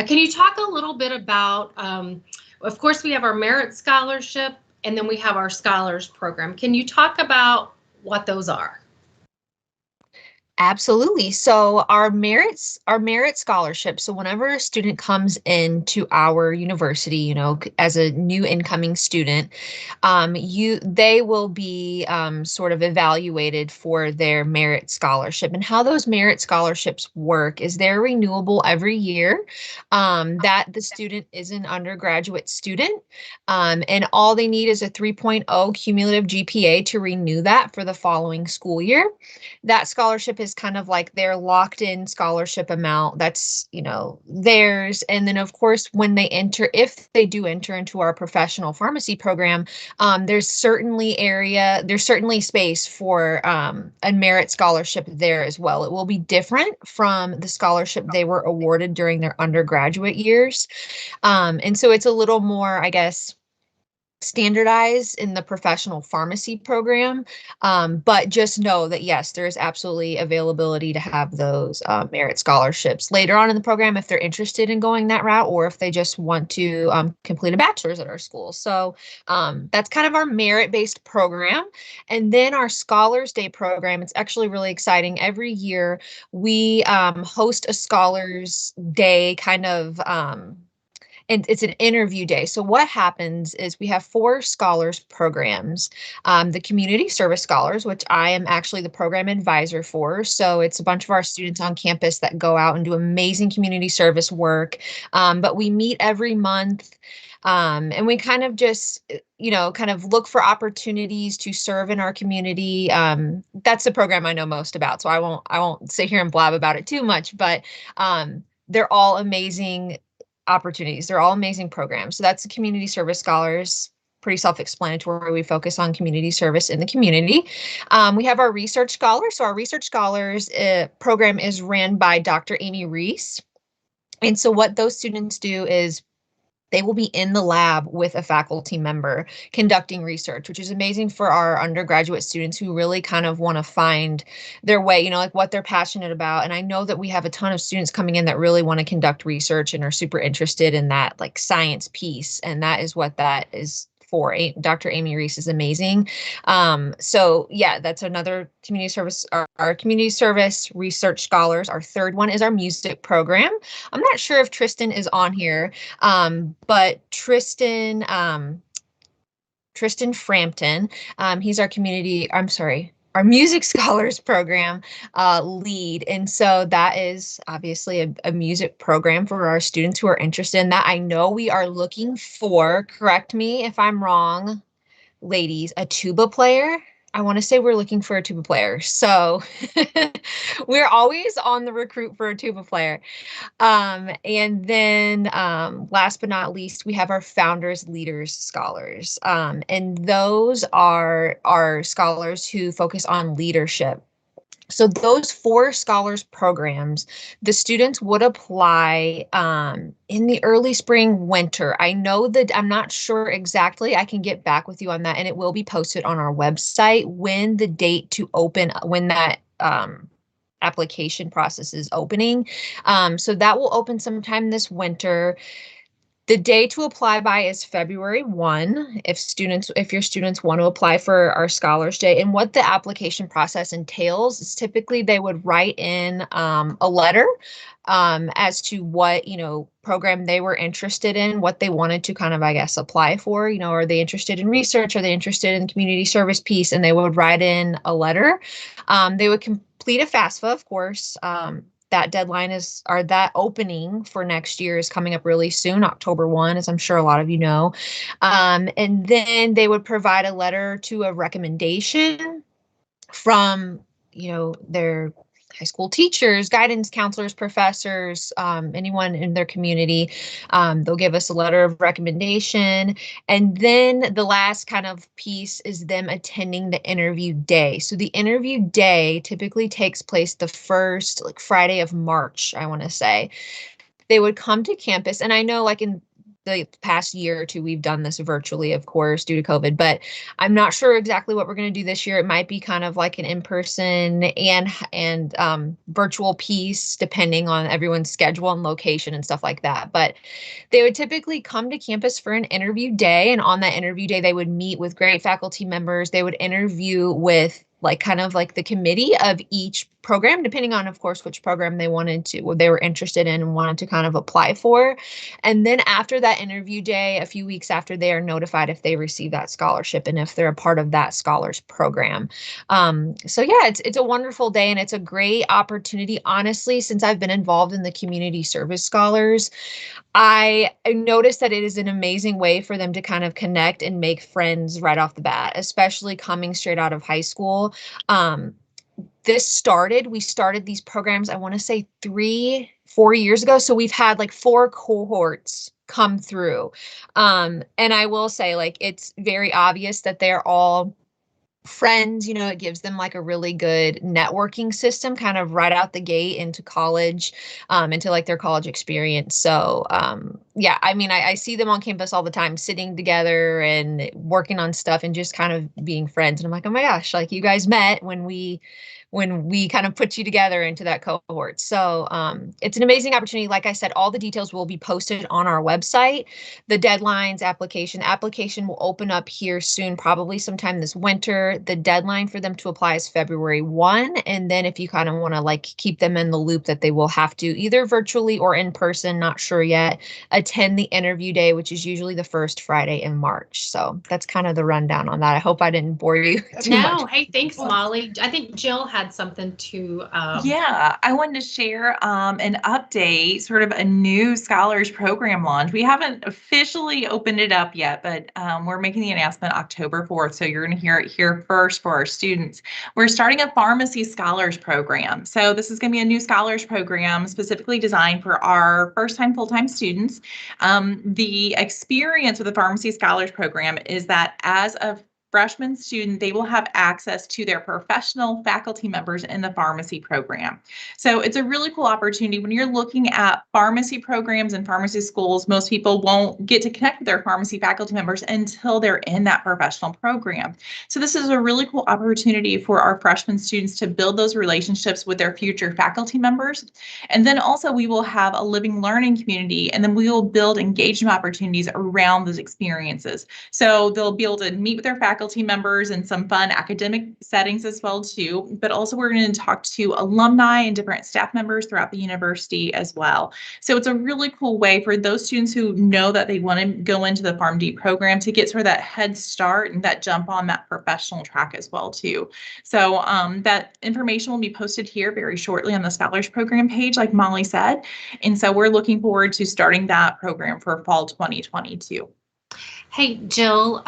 can you talk a little bit about, of course we have our merit scholarship and then we have our scholars program. Can you talk about what those are? Absolutely. So our merit scholarship. So whenever a student comes into our university, as a new incoming student, they will be sort of evaluated for their merit scholarship. And how those merit scholarships work is they're renewable every year that the student is an undergraduate student. And all they need is a 3.0 cumulative GPA to renew that for the following school year. That scholarship is kind of like their locked in scholarship amount that's, theirs. And then of course, when they enter, if they do enter into our professional pharmacy program, there's certainly space for a merit scholarship there as well. It will be different from the scholarship they were awarded during their undergraduate years. And so it's a little more, I guess, standardized in the professional pharmacy program, but just know that yes, there is absolutely availability to have those merit scholarships later on in the program if they're interested in going that route, or if they just want to complete a bachelor's at our school. So that's kind of our merit-based program. And then our Scholars Day program, it's actually really exciting. Every year we host a Scholars Day kind of and it's an interview day. So what happens is we have 4 scholars programs, the community service scholars, which I am actually the program advisor for. So it's a bunch of our students on campus that go out and do amazing community service work. But we meet every month. And we kind of just, kind of look for opportunities to serve in our community. That's the program I know most about, so I won't sit here and blab about it too much, but they're all amazing opportunities. They're all amazing programs. So that's the community service scholars. pretty self-explanatory. We focus on community service in the community. We have our Research Scholars. So our Research Scholars program is ran by Dr. Amy Reese. And so what those students do is they will be in the lab with a faculty member conducting research, which is amazing for our undergraduate students who really kind of want to find their way, you know, like what they're passionate about. And I know that we have a ton of students coming in that really want to conduct research and are super interested in that like science piece. And that is what that is for. Dr. Amy Reese is amazing. So yeah, that's another community service, our community service Research Scholars. Our third one is our music program. I'm not sure if Tristan is on here, but Tristan Frampton, he's our Music Scholars program lead. And so that is obviously a music program for our students who are interested in that. I know we are looking for, correct me if I'm wrong, ladies, a tuba player. I want to say we're looking for a tuba player. So we're always on the recruit for a tuba player. And then last but not least, we have our Founders Leaders Scholars. And those are our scholars who focus on leadership. So those 4 scholars programs, the students would apply in the early spring, winter. I know that I'm not sure exactly. I can get back with you on that, and it will be posted on our website when the date to open, when that application process is opening. So that will open sometime this winter. The day to apply by is February 1 if your students want to apply for our Scholars Day. And what the application process entails is typically they would write in a letter as to what, you know, program they were interested in, what they wanted to kind of, I guess, apply for. You know, are they interested in research? Are they interested in the community service piece? And they would write in a letter. They would complete a FAFSA, of course. That deadline that opening for next year is coming up really soon, October 1, as I'm sure a lot of you know. And then they would provide a letter to a recommendation from, you know, their high school teachers, guidance counselors, professors, anyone in their community. They'll give us a letter of recommendation. And then the last kind of piece is them attending the interview day. So the interview day typically takes place the first Friday of March, I want to say. They would come to campus, and I know like in the past year or two, we've done this virtually, of course, due to COVID, but I'm not sure exactly what we're going to do this year. It might be kind of like an in-person and virtual piece, depending on everyone's schedule and location and stuff like that. But they would typically come to campus for an interview day. And on that interview day, they would meet with great faculty members. They would interview with kind of like the committee of each program, depending on, of course, which program they were interested in and wanted to kind of apply for. And then after that interview day, a few weeks after, they are notified if they receive that scholarship and if they're a part of that scholars program. So yeah, it's a wonderful day, and it's a great opportunity. Honestly, since I've been involved in the community service scholars, I noticed that it is an amazing way for them to kind of connect and make friends right off the bat, especially coming straight out of high school. We started these programs, I want to say 3-4 years ago. So we've had like 4 cohorts come through. And I will say, like, it's very obvious that they're all friends. You know, it gives them like a really good networking system kind of right out the gate into college, into like their college experience. So yeah, I mean, I see them on campus all the time, sitting together and working on stuff and just kind of being friends. And I'm like, oh my gosh, like you guys met when we kind of put you together into that cohort. So it's an amazing opportunity. Like I said, all the details will be posted on our website. The deadlines, application will open up here soon, probably sometime this winter. The deadline for them to apply is February 1. And then if you kind of want to like keep them in the loop that they will have to either virtually or in person, not sure yet, attend the interview day, which is usually the first Friday in March. So that's kind of the rundown on that. I hope I didn't bore you too much. No, hey, thanks, Molly. I think Jill has had something to. Yeah, I wanted to share an update, sort of a new scholars program launch. We haven't officially opened it up yet, but we're making the announcement October 4th. So you're going to hear it here first for our students. We're starting a pharmacy scholars program. So this is going to be a new scholars program specifically designed for our first-time full-time students. The experience with the pharmacy scholars program is that as a freshman student, they will have access to their professional faculty members in the pharmacy program. So it's a really cool opportunity. When you're looking at pharmacy programs and pharmacy schools, most people won't get to connect with their pharmacy faculty members until they're in that professional program. So this is a really cool opportunity for our freshman students to build those relationships with their future faculty members. And then also we will have a living learning community, and then we will build engagement opportunities around those experiences. So they'll be able to meet with their faculty members in some fun academic settings as well too, but also we're going to talk to alumni and different staff members throughout the university as well. So it's a really cool way for those students who know that they want to go into the PharmD program to get sort of that head start and that jump on that professional track as well too. So that information will be posted here very shortly on the Scholars Program page, like Molly said. And so we're looking forward to starting that program for fall 2022. Hey, Jill,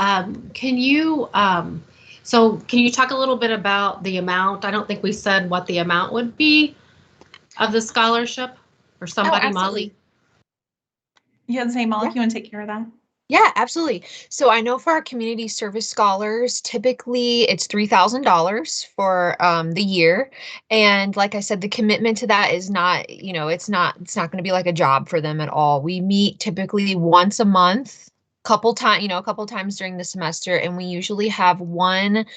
can you talk a little bit about the amount? I don't think we said what the amount would be of the scholarship or somebody, Molly. You had to say, Molly, you want to take care of that? Yeah, absolutely. So I know for our community service scholars, typically it's $3,000 for the year. And like I said, the commitment to that is not, it's not going to be like a job for them at all. We meet typically once a month, a couple times during the semester, and we usually have one.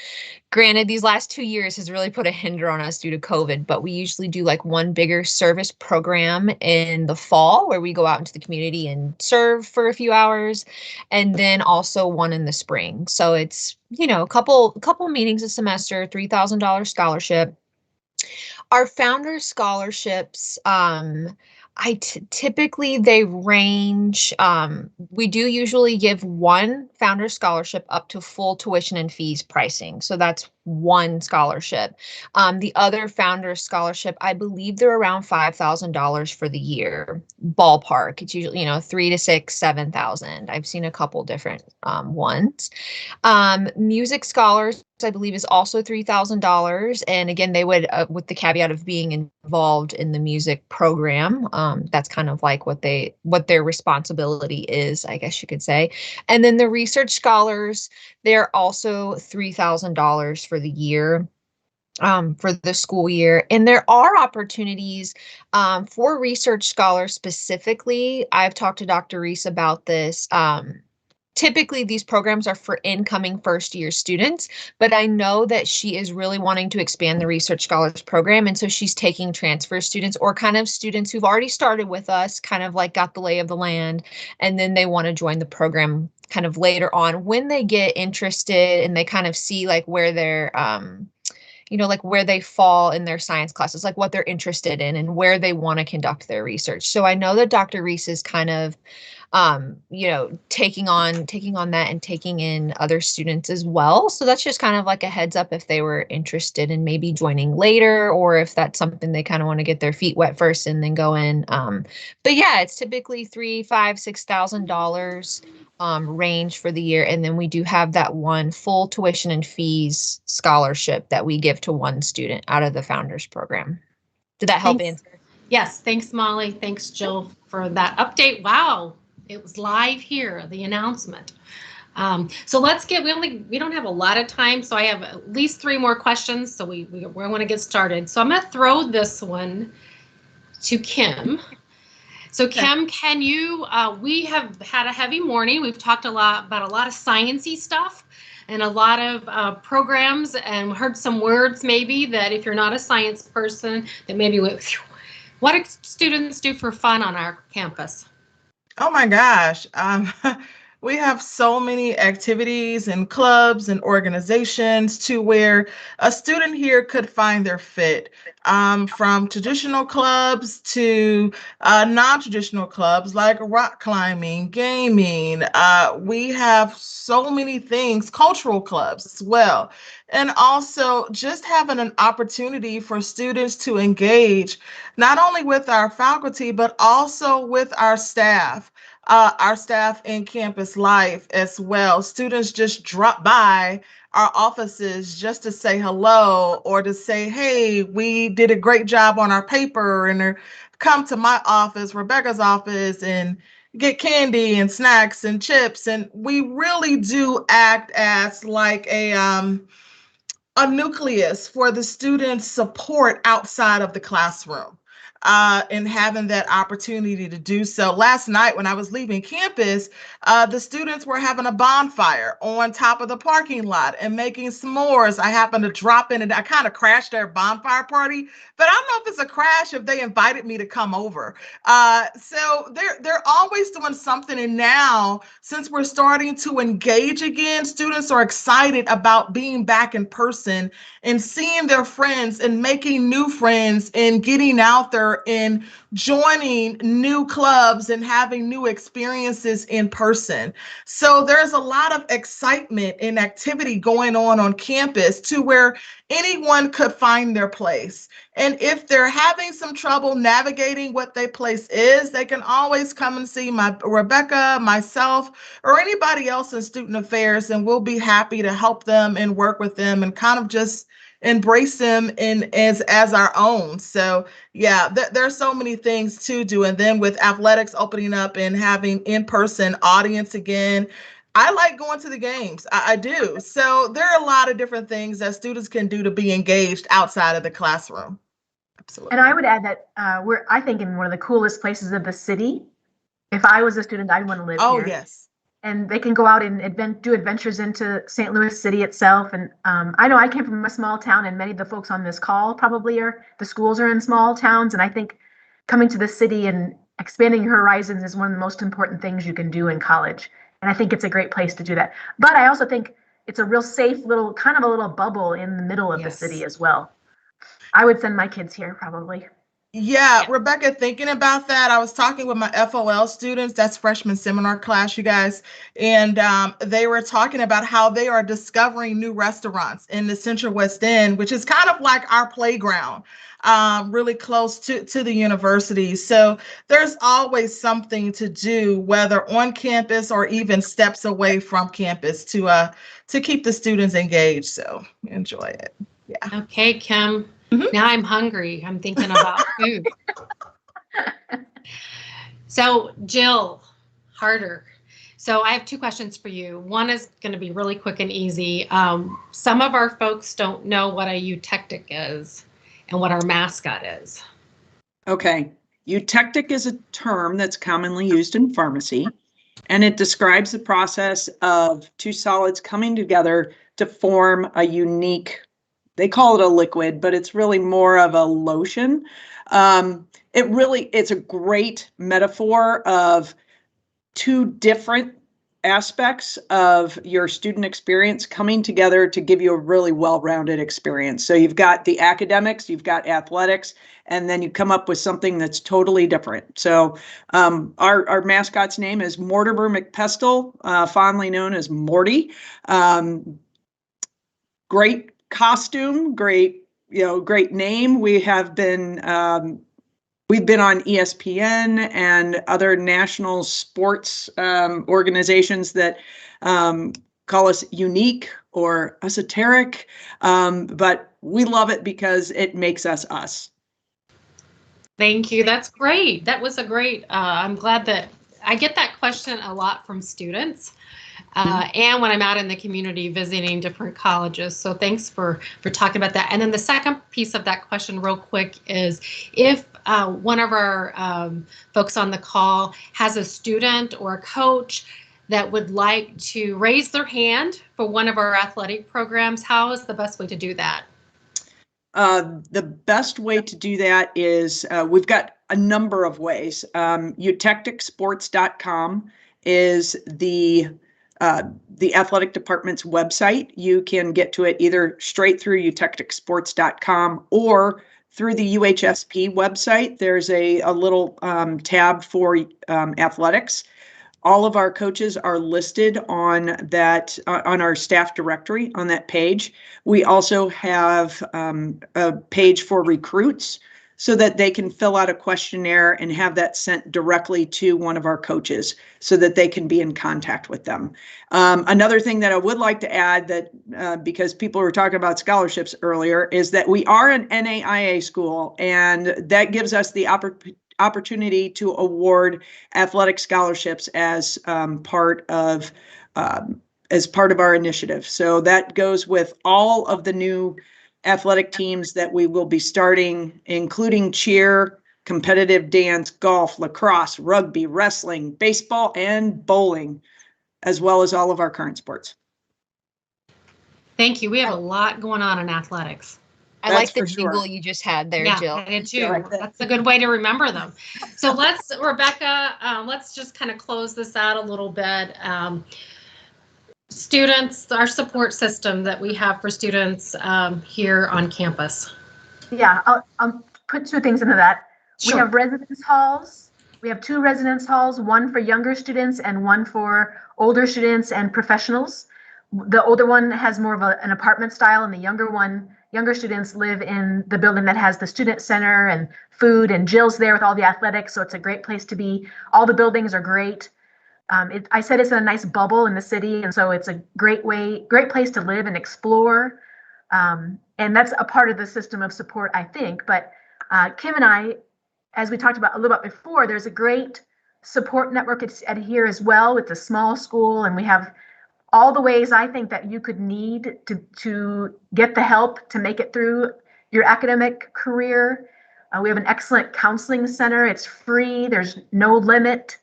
Granted, these last 2 years has really put a hinder on us due to COVID, but we usually do like one bigger service program in the fall where we go out into the community and serve for a few hours, and then also one in the spring. So it's, a couple meetings a semester, $3,000 scholarship. Our founder scholarships, typically they range, we do usually give one founder scholarship up to full tuition and fees pricing. So that's one scholarship. The other founder scholarship, I believe they're around $5,000 for the year, ballpark. It's usually, 3 to 6, 7,000. I've seen a couple different ones. Music scholars, I believe, is also $3,000. And again, they would, with the caveat of being involved in the music program. That's kind of like what their responsibility is, I guess you could say. And then the research scholars, they're also $3,000 for the year. For the school year. And there are opportunities for research scholars specifically. I've talked to Dr. Reese about this. Typically, these programs are for incoming first-year students, but I know that she is really wanting to expand the Research Scholars Program, and so she's taking transfer students or kind of students who've already started with us, kind of like got the lay of the land, and then they want to join the program kind of later on when they get interested and they kind of see like where they're like where they fall in their science classes, like what they're interested in and where they want to conduct their research. So I know that Dr. Reese is kind of, taking on that and taking in other students as well. So that's just kind of like a heads up if they were interested in maybe joining later, or if that's something they kind of want to get their feet wet first and then go in. But yeah, it's typically $3,000, $5,000, $6,000 range for the year. And then we do have that one full tuition and fees scholarship that we give to one student out of the Founders Program. Did that help answer? Yes. Thanks, Molly. Thanks, Jill, for that update. Wow. It was live here, the announcement. So let's we don't have a lot of time, so I have at least 3 more questions, so we want to get started. So I'm going to throw this one to Kim. So Kim, can you, we have had a heavy morning. We've talked about a lot of sciencey stuff and a lot of programs, and heard some words maybe that if you're not a science person, that maybe what do students do for fun on our campus? Oh my gosh. we have so many activities and clubs and organizations to where a student here could find their fit, from traditional clubs to non-traditional clubs like rock climbing, gaming. We have so many things, cultural clubs as well. And also just having an opportunity for students to engage not only with our faculty, but also with our staff in campus life as well. Students just drop by our offices just to say hello or to say, hey, we did a great job on our paper, and come to my office, Rebecca's office, and get candy and snacks and chips. And we really do act as like a nucleus for the students' support outside of the classroom, and having that opportunity to do so. Last night when I was leaving campus, the students were having a bonfire on top of the parking lot and making s'mores. I happened to drop in and I kind of crashed their bonfire party, but I don't know if it's a crash if they invited me to come over. So they're always doing something. And now, since we're starting to engage again, students are excited about being back in person and seeing their friends and making new friends and getting out there and joining new clubs and having new experiences in person. So there's a lot of excitement and activity going on campus to where anyone could find their place. And if they're having some trouble navigating what their place is, they can always come and see Rebecca, myself, or anybody else in student affairs, and we'll be happy to help them and work with them and kind of just embrace them as our own. So yeah, there's so many things to do. And then with athletics opening up and having in-person audience again, I like going to the games. I do. So there are a lot of different things that students can do to be engaged outside of the classroom. Absolutely. And I would add that we're, I think, in one of the coolest places of the city. If I was a student, I'd want to live here. Oh, yes. And they can go out and do adventures into St. Louis City itself. And I know I came from a small town, and many of the folks on this call probably the schools are in small towns. And I think coming to the city and expanding your horizons is one of the most important things you can do in college. And I think it's a great place to do that. But I also think it's a real safe little, kind of a little bubble in the middle of the city as well. I would send my kids here probably. Yeah, Rebecca, thinking about that, I was talking with my FOL students, that's freshman seminar class, you guys, and they were talking about how they are discovering new restaurants in the Central West End, which is kind of like our playground, really close to the university. So there's always something to do, whether on campus or even steps away from campus to keep the students engaged. So enjoy it. Yeah. Okay, Kim. Now I'm hungry. I'm thinking about food. So Jill Harder. So I have two questions for you. One is going to be really quick and easy. Some of our folks don't know what a eutectic is and what our mascot is. Okay. Eutectic is a term that's commonly used in pharmacy, and it describes the process of two solids coming together to form a unique, they call it a liquid, but it's really more of a lotion. It's a great metaphor of two different aspects of your student experience coming together to give you a really well-rounded experience. So you've got the academics, you've got athletics, and then you come up with something that's totally different. So our mascot's name is Mortimer McPestle, fondly known as Morty. Great costume, great name. We have been we've been on ESPN and other national sports organizations that call us unique or esoteric, but we love it because it makes us us. Thank you. That's great. That was a great, I'm glad that I get that question a lot from students. And when I'm out in the community visiting different colleges. So thanks for talking about that. And then the second piece of that question real quick is if one of our folks on the call has a student or a coach that would like to raise their hand for one of our athletic programs, how is the best way to do that? The best way to do that is we've got a number of ways. Eutecticsports.com is the athletic department's website. You can get to it either straight through utechticsports.com or through the UHSP website. There's a little tab for athletics. All of our coaches are listed on that on our staff directory on that page. We also have a page for recruits so that they can fill out a questionnaire and have that sent directly to one of our coaches so that they can be in contact with them. Another thing that I would like to add that because people were talking about scholarships earlier is that we are an NAIA school, and that gives us the opportunity to award athletic scholarships as part of our initiative. So that goes with all of the new athletic teams that we will be starting, including cheer, competitive dance, golf, lacrosse, rugby, wrestling, baseball, and bowling, as well as all of our current sports. Thank you. We have a lot going on in athletics. I like the jingle you just had there, Jill. Yeah, I did too. That's a good way to remember them. So Rebecca, let's just kind of close this out a little bit. Students, our support system that we have for students here on campus. Yeah, I'll put two things into that. Sure. We have residence halls. We have 2 residence halls, one for younger students and one for older students and professionals. The older one has more of an apartment style, and the younger students live in the building that has the student center and food, and Jill's there with all the athletics, so it's a great place to be. All the buildings are great. I said it's in a nice bubble in the city, and so it's a great place to live and explore. And that's a part of the system of support, I think. But Kim and I, as we talked about a little bit before, there's a great support network at here as well. It's a small school, and we have all the ways I think that you could need to get the help to make it through your academic career. We have an excellent counseling center. It's free. There's no limit.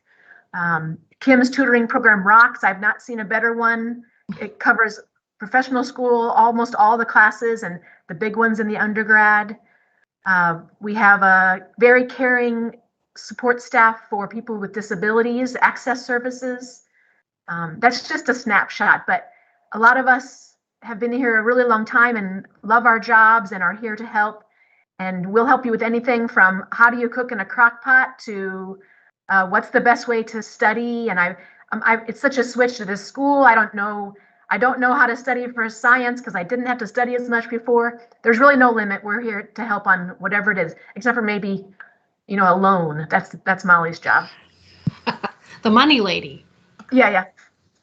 Kim's tutoring program rocks. I've not seen a better one. It covers professional school, almost all the classes, and the big ones in the undergrad. We have a very caring support staff for people with disabilities, access services. That's just a snapshot, but a lot of us have been here a really long time and love our jobs and are here to help. And we'll help you with anything from how do you cook in a crock pot to what's the best way to study. And it's such a switch to this school. I don't know how to study for science because I didn't have to study as much before. There's really no limit. We're here to help on whatever it is, except for maybe, a loan. That's Molly's job. The money lady. Yeah.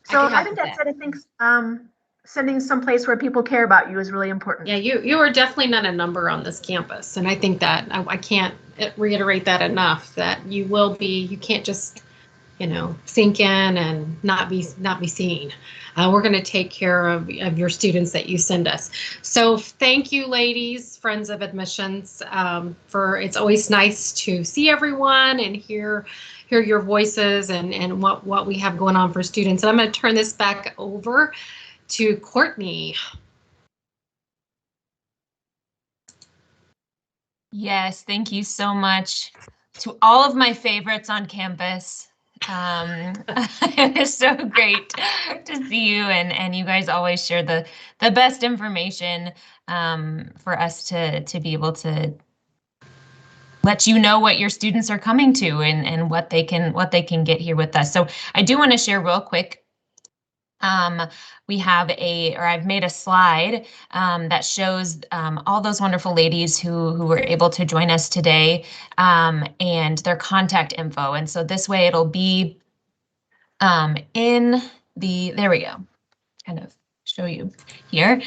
So I think that's it. I think sending someplace where people care about you is really important. Yeah, you are definitely not a number on this campus, and I think that I can't reiterate that enough. That you will be. You can't just, sink in and not be seen. We're going to take care of your students that you send us. So thank you, ladies, friends of admissions. It's always nice to see everyone and hear your voices and what we have going on for students. And I'm going to turn this back over to Courtney. Yes, thank you so much to all of my favorites on campus. It is so great to see you, and you guys always share the best information for us to be able to let you know what your students are coming to and what they can get here with us. So I do want to share real quick. I've made a slide that shows all those wonderful ladies who were able to join us today and their contact info. And so this way it'll be there we go, kind of show you here.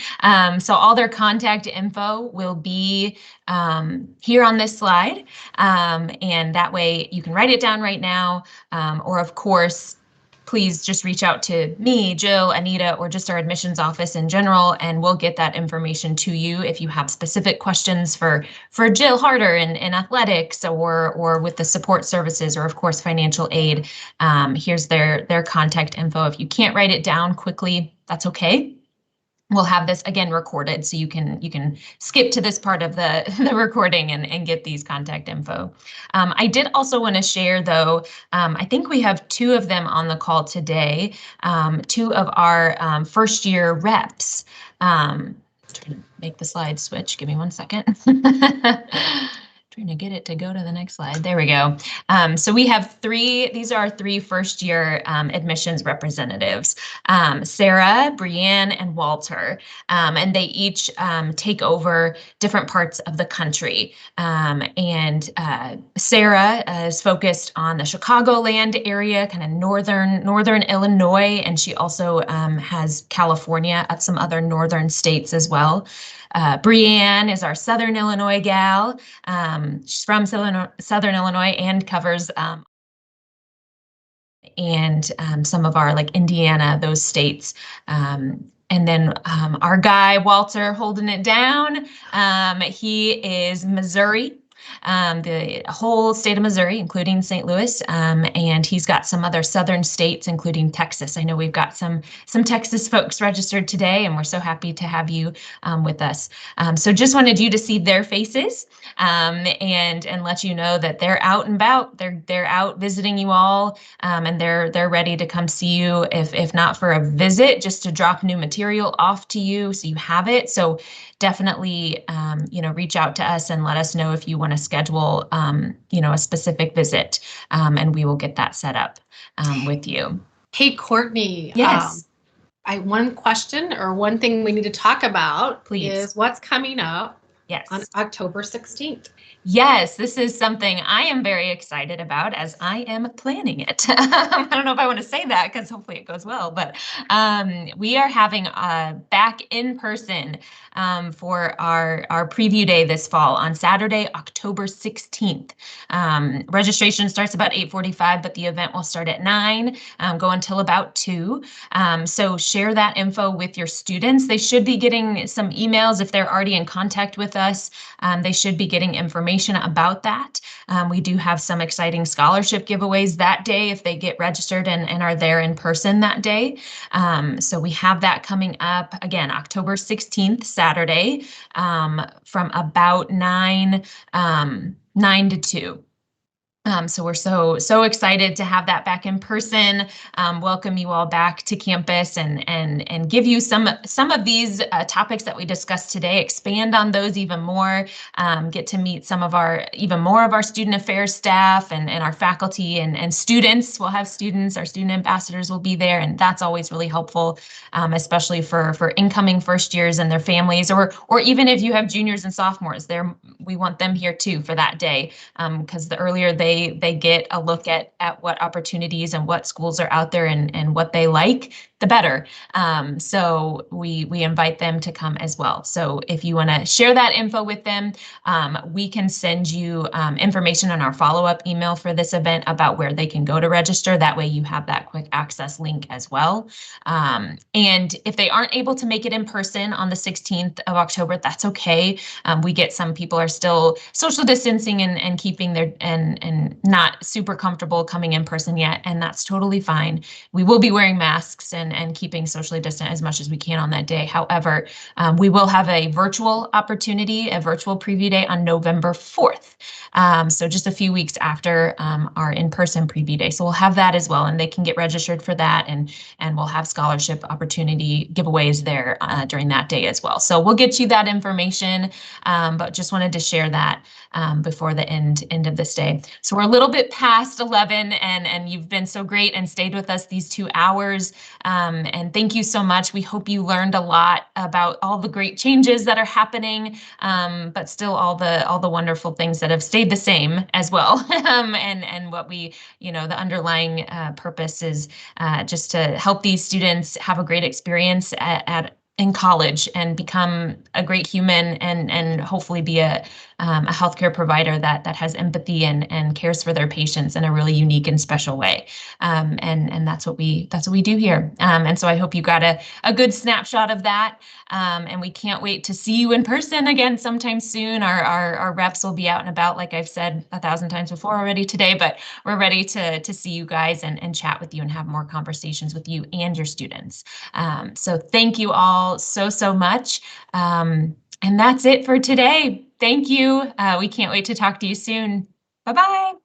So all their contact info will be here on this slide. And that way you can write it down right now, or of course, please just reach out to me, Jill, Anita, or just our admissions office in general, and we'll get that information to you if you have specific questions for Jill Harder in athletics or with the support services or of course financial aid. Here's their contact info. If you can't write it down quickly, that's okay. we'll have this again recorded, so you can skip to this part of the recording and get these contact info. I did also want to share, though, I think we have 2 of them on the call today, 2 of our first year reps. Trying to make the slide switch. Give me 1 second. Trying to get it to go to the next slide. There we go. So we have 3, these are our 3 first year admissions representatives, Sarah, Brianne, and Walter. And they each take over different parts of the country. And Sarah is focused on the Chicagoland area, kind of northern Illinois, and she also has California, some other northern states as well. Brianne is our Southern Illinois gal. She's from Southern Illinois and covers some of our like Indiana, those states. And then our guy, Walter, holding it down. He is Missouri. The whole state of Missouri, including St. Louis, and he's got some other southern states, including Texas. I know we've got some Texas folks registered today, and we're so happy to have you with us. So just wanted you to see their faces and let you know that they're out and about. They're out visiting you all, and they're ready to come see you, if not for a visit, just to drop new material off to you so you have it. So definitely, reach out to us and let us know if you want to schedule, a specific visit, and we will get that set up with you. Hey, Courtney. Yes. One question or one thing we need to talk about, please, is what's coming up. Yes. On October 16th. Yes, this is something I am very excited about as I am planning it. I don't know if I want to say that because hopefully it goes well, but we are having back in person for our preview day this fall on Saturday, October 16th. Registration starts about 8:45, but the event will start at 9, go until about 2. So share that info with your students. They should be getting some emails if they're already in contact with us. They should be getting information about that. We do have some exciting scholarship giveaways that day if they get registered and are there in person that day. So we have that coming up again, October 16th, Saturday, from about 9 to 2. So we're so excited to have that back in person, welcome you all back to campus and give you some of these topics that we discussed today, expand on those even more, get to meet even more of our student affairs staff and our faculty and students. We'll have students, our student ambassadors will be there, and that's always really helpful, especially for incoming first years and their families, or even if you have juniors and sophomores there, we want them here too for that day, because the earlier they get a look at what opportunities and what schools are out there and what they like, the better. So we invite them to come as well. So if you want to share that info with them, we can send you information on our follow-up email for this event about where they can go to register. That way you have that quick access link as well. And if they aren't able to make it in person on the 16th of October, that's okay. We get some people are still social distancing and keeping their and not super comfortable coming in person yet, and that's totally fine. We will be wearing masks and keeping socially distant as much as we can on that day. However, we will have a virtual opportunity, a virtual preview day on November 4th. So just a few weeks after our in-person preview day. So we'll have that as well, and they can get registered for that, and we'll have scholarship opportunity giveaways there during that day as well. So we'll get you that information, but just wanted to share that before the end of this day. So we're a little bit past 11, and you've been so great and stayed with us these 2 hours. And thank you so much. We hope you learned a lot about all the great changes that are happening, but still all the wonderful things that have stayed the same as well. And what we, the underlying purpose is just to help these students have a great experience in college and become a great human and hopefully be a a healthcare provider that has empathy and cares for their patients in a really unique and special way. And that's what we do here. And so I hope you got a good snapshot of that. And we can't wait to see you in person again sometime soon. Our reps will be out and about, like I've said 1,000 times before already today, but we're ready to see you guys and chat with you and have more conversations with you and your students. So thank you all so much. And that's it for today. Thank you. We can't wait to talk to you soon. Bye-bye.